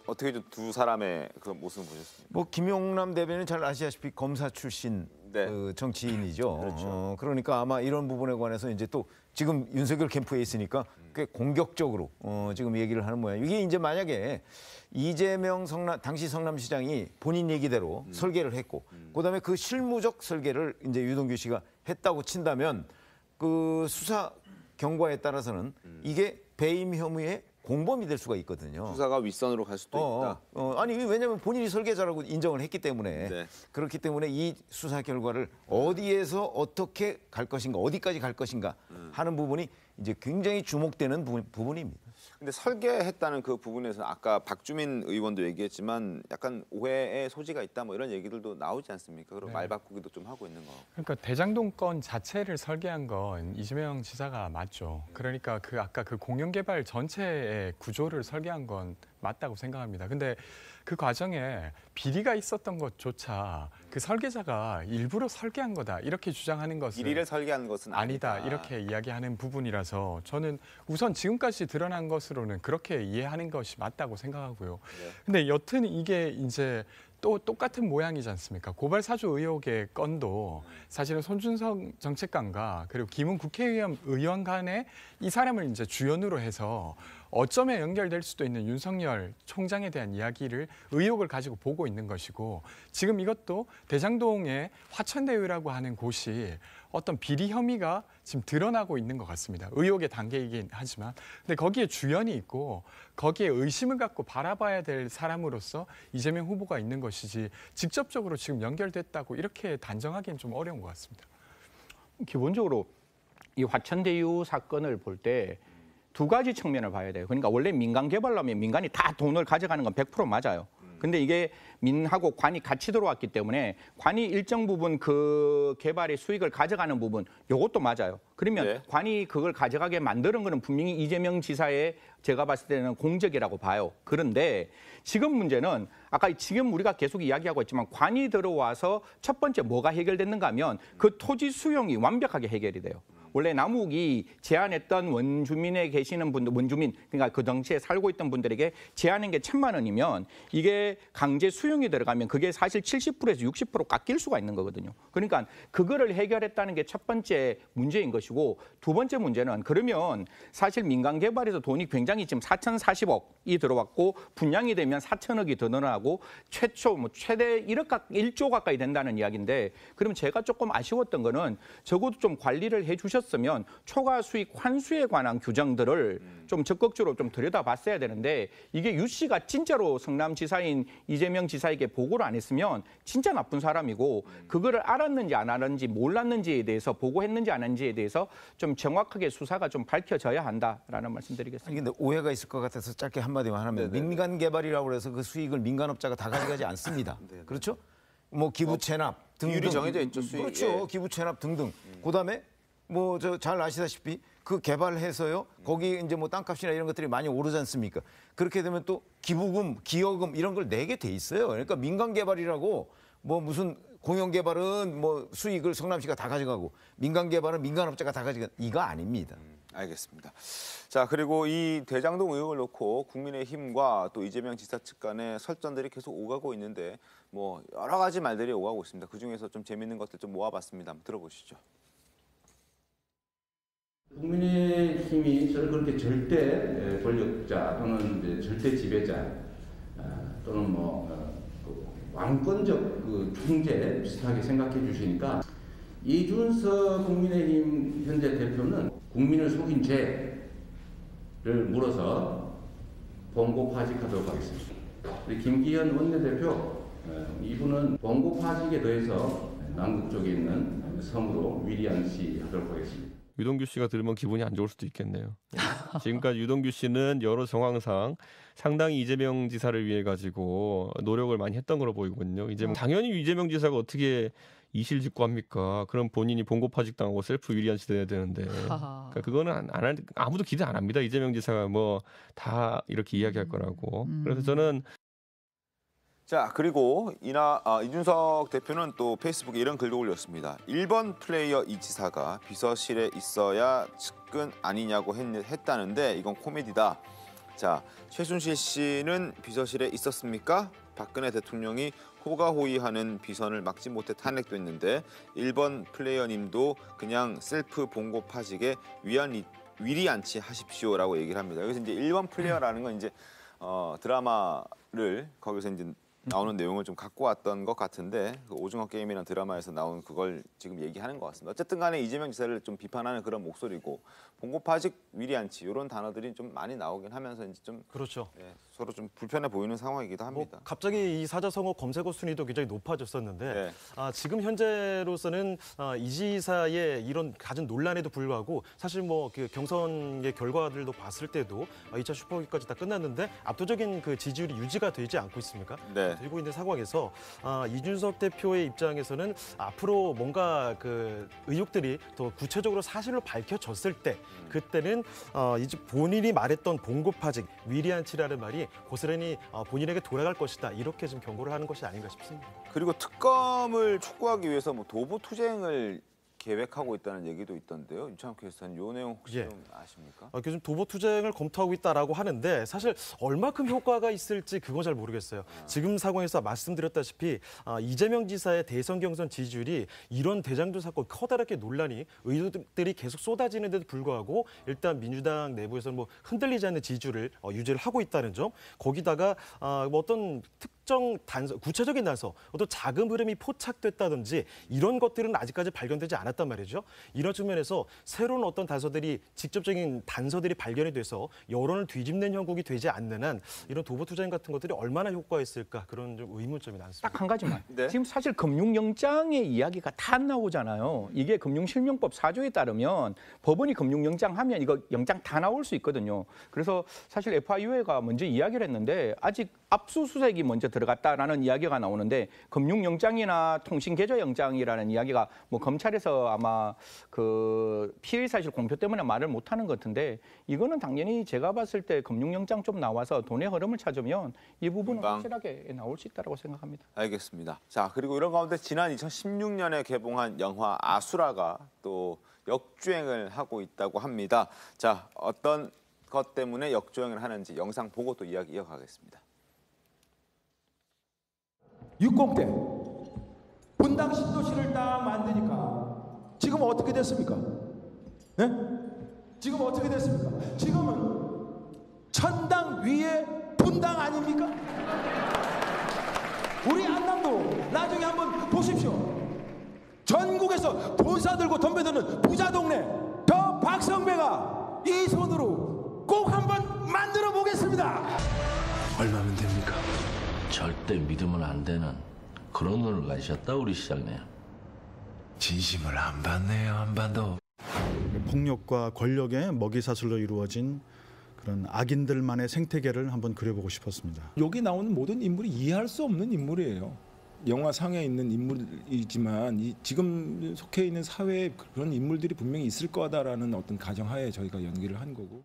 어떻게 좀 두 사람의 그런 모습을 보셨습니까? 뭐 김용남 대변인 잘 아시다시피 검사 출신 그 정치인이죠. 그렇죠. 그러니까 아마 이런 부분에 관해서 이제 또 지금 윤석열 캠프에 있으니까 꽤 공격적으로 지금 얘기를 하는 모양. 이게 이제 만약에 이재명 당시 성남시장이 본인 얘기대로 설계를 했고, 그다음에 그 실무적 설계를 이제 유동규 씨가 했다고 친다면 그 수사 경과에 따라서는 이게 배임 혐의의 공범이 될 수가 있거든요. 수사가 윗선으로 갈 수도 있다. 아니 왜냐하면 본인이 설계자라고 인정을 했기 때문에 그렇기 때문에 이 수사 결과를 어디에서 어떻게 갈 것인가, 어디까지 갈 것인가 하는 부분이 이제 굉장히 주목되는 부분입니다. 근데 설계했다는 그 부분에서 아까 박주민 의원도 얘기했지만 약간 오해의 소지가 있다 뭐 이런 얘기들도 나오지 않습니까? 그리고 말 바꾸기도 좀 하고 있는 거. 그러니까 대장동 건 자체를 설계한 건 이재명 지사가 맞죠. 그러니까 아까 그 공영개발 전체의 구조를 설계한 건 맞다고 생각합니다. 근데 그 과정에 비리가 있었던 것조차 그 설계자가 일부러 설계한 거다 이렇게 주장하는 것은 비리를 설계한 것은 아니다 이렇게 이야기하는 부분이라서 저는 우선 지금까지 드러난 것으로는 그렇게 이해하는 것이 맞다고 생각하고요. 근데 여튼 이게 이제 또 똑같은 모양이지 않습니까? 고발사주 의혹의 건도 사실은 손준성 정책관과 그리고 김웅 국회의원 간에 이 사람을 이제 주연으로 해서 어점에 연결될 수도 있는 윤석열 총장에 대한 이야기를 의혹을 가지고 보고 있는 것이고 지금 이것도 대장동의 화천대유라고 하는 곳이 어떤 비리 혐의가 지금 드러나고 있는 것 같습니다. 의혹의 단계이긴 하지만 근데 거기에 주연이 있고 거기에 의심을 갖고 바라봐야 될 사람으로서 이재명 후보가 있는 것이지 직접적으로 지금 연결됐다고 이렇게 단정하기는 좀 어려운 것 같습니다. 기본적으로 이 화천대유 사건을 볼 때 두 가지 측면을 봐야 돼요. 그러니까 원래 민간 개발하면 민간이 다 돈을 가져가는 건 100% 맞아요. 근데 이게 민하고 관이 같이 들어왔기 때문에 관이 일정 부분 그 개발의 수익을 가져가는 부분 이것도 맞아요. 그러면 관이 그걸 가져가게 만드는 거는 분명히 이재명 지사의 제가 봤을 때는 공적이라고 봐요. 그런데 지금 문제는 아까 지금 우리가 계속 이야기하고 있지만 관이 들어와서 첫 번째 뭐가 해결됐는가 하면 그 토지 수용이 완벽하게 해결이 돼요. 원래 남욱이 제안했던 원주민에 계시는 분들, 원주민, 그러니까 그 당시에 살고 있던 분들에게 제안한 게 1,000만 원이면 이게 강제 수용이 들어가면 그게 사실 70%에서 60% 깎일 수가 있는 거거든요. 그러니까 그거를 해결했다는 게 첫 번째 문제인 것이고 두 번째 문제는 그러면 사실 민간 개발에서 돈이 굉장히 지금 4,040억이 들어왔고 분양이 되면 4,000억이 더 늘어나고 최초 최대 1조 가까이 된다는 이야기인데 그럼 제가 조금 아쉬웠던 거는 적어도 좀 관리를 해 주셨으면 초과 수익 환수에 관한 규정들을 좀 적극적으로 좀 들여다봤어야 되는데 이게 유 씨가 진짜로 성남지사인 이재명 지사에게 보고를 안 했으면 진짜 나쁜 사람이고 그거를 알았는지 안 알았는지 몰랐는지에 대해서 보고했는지 안 했는지에 대해서 좀 정확하게 수사가 좀 밝혀져야 한다라는 말씀드리겠습니다. 아니 근데 오해가 있을 것 같아서 짧게 한마디만 하면 민간 개발이라고 해서 그 수익을 민간업자가 다 가져가지 않습니다. 그렇죠? 뭐 기부 체납 등등. 비율이 정해져 있죠, 수익. 그렇죠. 기부 체납 등등. 그다음에 뭐 저 잘 아시다시피 그 개발해서요. 거기 이제 뭐 땅값이나 이런 것들이 많이 오르지 않습니까? 그렇게 되면 또 기부금, 기여금 이런 걸 내게 돼 있어요. 그러니까 민간 개발이라고 뭐 무슨 공영 개발은 뭐 수익을 성남시가 다 가져가고 민간 개발은 민간업자가 다 가져가 이거 아닙니다. 알겠습니다. 자, 그리고 이 대장동 의혹을 놓고 국민의힘과 또 이재명 지사 측 간의 설전들이 계속 오가고 있는데 뭐 여러 가지 말들이 오가고 있습니다. 그중에서 좀 재밌는 것들 좀 모아봤습니다. 한번 들어보시죠. 국민의힘이 저를 그렇게 절대 권력자 또는 이제 절대 지배자 또는 왕권적 그 총재 비슷하게 생각해 주시니까 이준석 국민의힘 현재 대표는 국민을 속인 죄를 물어서 봉고파직하도록 하겠습니다. 우리 김기현 원내대표 이분은 봉고파직에 더해서 남극 쪽에 있는 섬으로 위리안시 하도록 하겠습니다. 유동규 씨가 들으면 기분이 안 좋을 수도 있겠네요. 지금까지 유동규 씨는 여러 정황상 상당히 이재명 지사를 위해 가지고 노력을 많이 했던 걸로 보이거든요. 당연히 이재명 지사가 어떻게 이실직고합니까? 그럼 본인이 봉고파직 당하고 셀프 위리안시 돼야 되는데 그러니까 그거는 아무도 기대 안 합니다. 이재명 지사가 뭐 다 이렇게 이야기할 거라고. 그래서 저는 자, 그리고 이준석 대표는 또 페이스북에 이런 글도 올렸습니다. 1번 플레이어 이 지사가 비서실에 있어야 측근 아니냐고 했다는데 이건 코미디다. 자, 최순실 씨는 비서실에 있었습니까? 박근혜 대통령이 호가호위하는 비선을 막지 못해 탄핵됐는데 1번 플레이어님도 그냥 셀프 봉고 파직에 위리안치 하십시오라고 얘기를 합니다. 여기서 이제 1번 플레이어라는 건 이제 드라마를 거기서 이제 나오는 내용을 좀 갖고 왔던 것 같은데 그 오징어 게임이라는 드라마에서 나온 그걸 지금 얘기하는 것 같습니다. 어쨌든 간에 이재명 지사를 좀 비판하는 그런 목소리고 봉고파직 위리안치 이런 단어들이 좀 많이 나오긴 하면서 이제 좀 그렇죠. 서로 좀 불편해 보이는 상황이기도 합니다. 갑자기 이 사자성어 검색어 순위도 굉장히 높아졌었는데 지금 현재로서는 이 지사의 이런 갖은 논란에도 불구하고 사실 그 경선의 결과들도 봤을 때도 2차 슈퍼위까지 다 끝났는데 압도적인 그 지지율이 유지가 되지 않고 있습니까? 되고 있는 상황에서 이준석 대표의 입장에서는 앞으로 뭔가 그 의혹들이 더 구체적으로 사실로 밝혀졌을 때 그때는 이제 본인이 말했던 봉고파직, 위리안치라는 말이 고스란히 본인에게 돌아갈 것이다. 이렇게 좀 경고를 하는 것이 아닌가 싶습니다. 그리고 특검을 촉구하기 위해서 도보투쟁을 계획하고 있다는 얘기도 있던데요. 유창욱 교수님, 이 내용 혹시 좀 아십니까? 요즘 도보투쟁을 검토하고 있다라고 하는데 사실 얼마큼 효과가 있을지 그건 잘 모르겠어요. 지금 상황에서 말씀드렸다시피 이재명 지사의 대선 경선 지지율이 이런 대장동 사건 커다랗게 논란이 의혹들이 계속 쏟아지는데도 불구하고 일단 민주당 내부에서는 흔들리지 않는 지지율을 유지를 하고 있다는 점, 거기다가 어떤 특정 단서, 구체적인 단서, 어떤 자금 흐름이 포착됐다든지 이런 것들은 아직까지 발견되지 않았단 말이죠. 이런 측면에서 새로운 어떤 단서들이 직접적인 단서들이 발견이 돼서 여론을 뒤집는 형국이 되지 않는 한 이런 도보투쟁 같은 것들이 얼마나 효과가 있을까 그런 좀 의문점이 남습니다. 딱 한 가지만. 지금 사실 금융영장의 이야기가 다 나오잖아요. 이게 금융실명법 4조에 따르면 법원이 금융영장 하면 이거 영장 다 나올 수 있거든요. 그래서 사실 FIU가 먼저 이야기를 했는데 아직 압수수색이 먼저 들어갔다라는 이야기가 나오는데 금융영장이나 통신계좌영장이라는 이야기가 검찰에서 아마 그 피의 사실 공표 때문에 말을 못하는 것 같은데 이거는 당연히 제가 봤을 때 금융영장 좀 나와서 돈의 흐름을 찾으면 이 부분은 확실하게 나올 수 있다고 생각합니다. 알겠습니다. 자, 그리고 이런 가운데 지난 2016년에 개봉한 영화 아수라가 또 역주행을 하고 있다고 합니다. 자, 어떤 것 때문에 역주행을 하는지 영상 보고 또 이야기 이어가겠습니다. 60대 분당 신도시를 딱 만드니까 지금 어떻게 됐습니까? 네? 지금 어떻게 됐습니까? 지금은 천당 위에 분당 아닙니까? 우리 안남도 나중에 한번 보십시오. 전국에서 돈 사들고 덤벼드는 부자 동네 저 박성배가 이 손으로 꼭 한번 만들어 보겠습니다. 얼마면 됩니까? 절대 믿으면 안 되는 그런 눈을 가지셨다 우리 시장님. 진심을 안 받네요, 안 받아. 폭력과 권력의 먹이사슬로 이루어진 그런 악인들만의 생태계를 한번 그려보고 싶었습니다. 여기 나오는 모든 인물이 이해할 수 없는 인물이에요. 영화상에 있는 인물이지만 지금 속해 있는 사회에 그런 인물들이 분명히 있을 거다라는 어떤 가정하에 저희가 연기를 한 거고.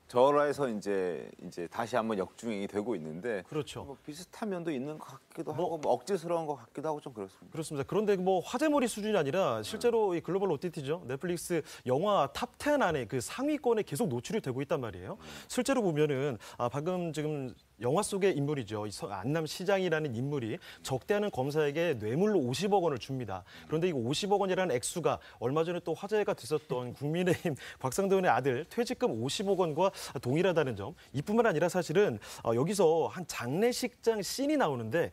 저라에서 이제 다시 한번 역주행이 되고 있는데 그렇죠. 뭐 비슷한 면도 있는 것 같기도 하고 뭐 억지스러운 것 같기도 하고 좀 그렇습니다. 그렇습니다. 그런데 뭐 화제몰이 수준이 아니라 실제로 이 글로벌 OTT죠. 넷플릭스 영화 탑 10 안에 그 상위권에 계속 노출이 되고 있단 말이에요. 실제로 보면은 방금 지금 영화 속의 인물이죠. 이 안남 시장이라는 인물이 적대하는 검사에게 뇌물로 50억 원을 줍니다. 그런데 이 50억 원이라는 액수가 얼마 전에 또 화제가 됐었던 국민의힘 곽상도 의원의 아들 퇴직금 50억 원과 동일하다는 점. 이뿐만 아니라 사실은 여기서 한 장례식장 씬이 나오는데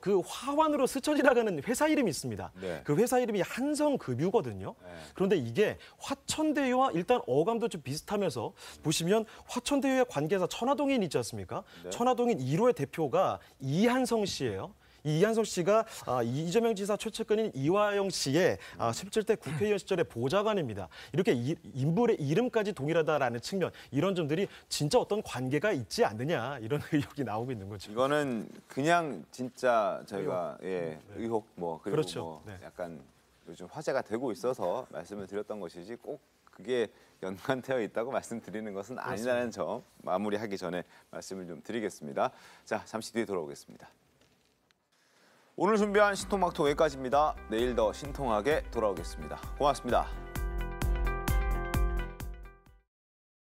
그 화환으로 스쳐 지나가는 회사 이름이 있습니다. 네. 그 회사 이름이 한성급유거든요. 그런데 이게 화천대유와 일단 어감도 좀 비슷하면서 보시면 화천대유의 관계사 천화동인 있지 않습니까? 네. 천화동인 1호의 대표가 이한성 씨예요. 이 이한성 씨가 이재명 지사 최측근인 이화영 씨의 17대 국회의원 시절의 보좌관입니다. 이렇게 인물의 이름까지 동일하다라는 측면, 이런 점들이 진짜 어떤 관계가 있지 않느냐, 이런 의혹이 나오고 있는 거죠. 이거는 그냥 진짜 저희가 의혹 뭐 그리고 그렇죠. 뭐 약간 요즘 화제가 되고 있어서 말씀을 드렸던 것이지 꼭 그게 연관되어 있다고 말씀드리는 것은 아니라는 점 마무리하기 전에 말씀을 좀 드리겠습니다. 자, 잠시 뒤에 돌아오겠습니다. 오늘 준비한 신통막통 여기까지입니다. 내일 더 신통하게 돌아오겠습니다. 고맙습니다.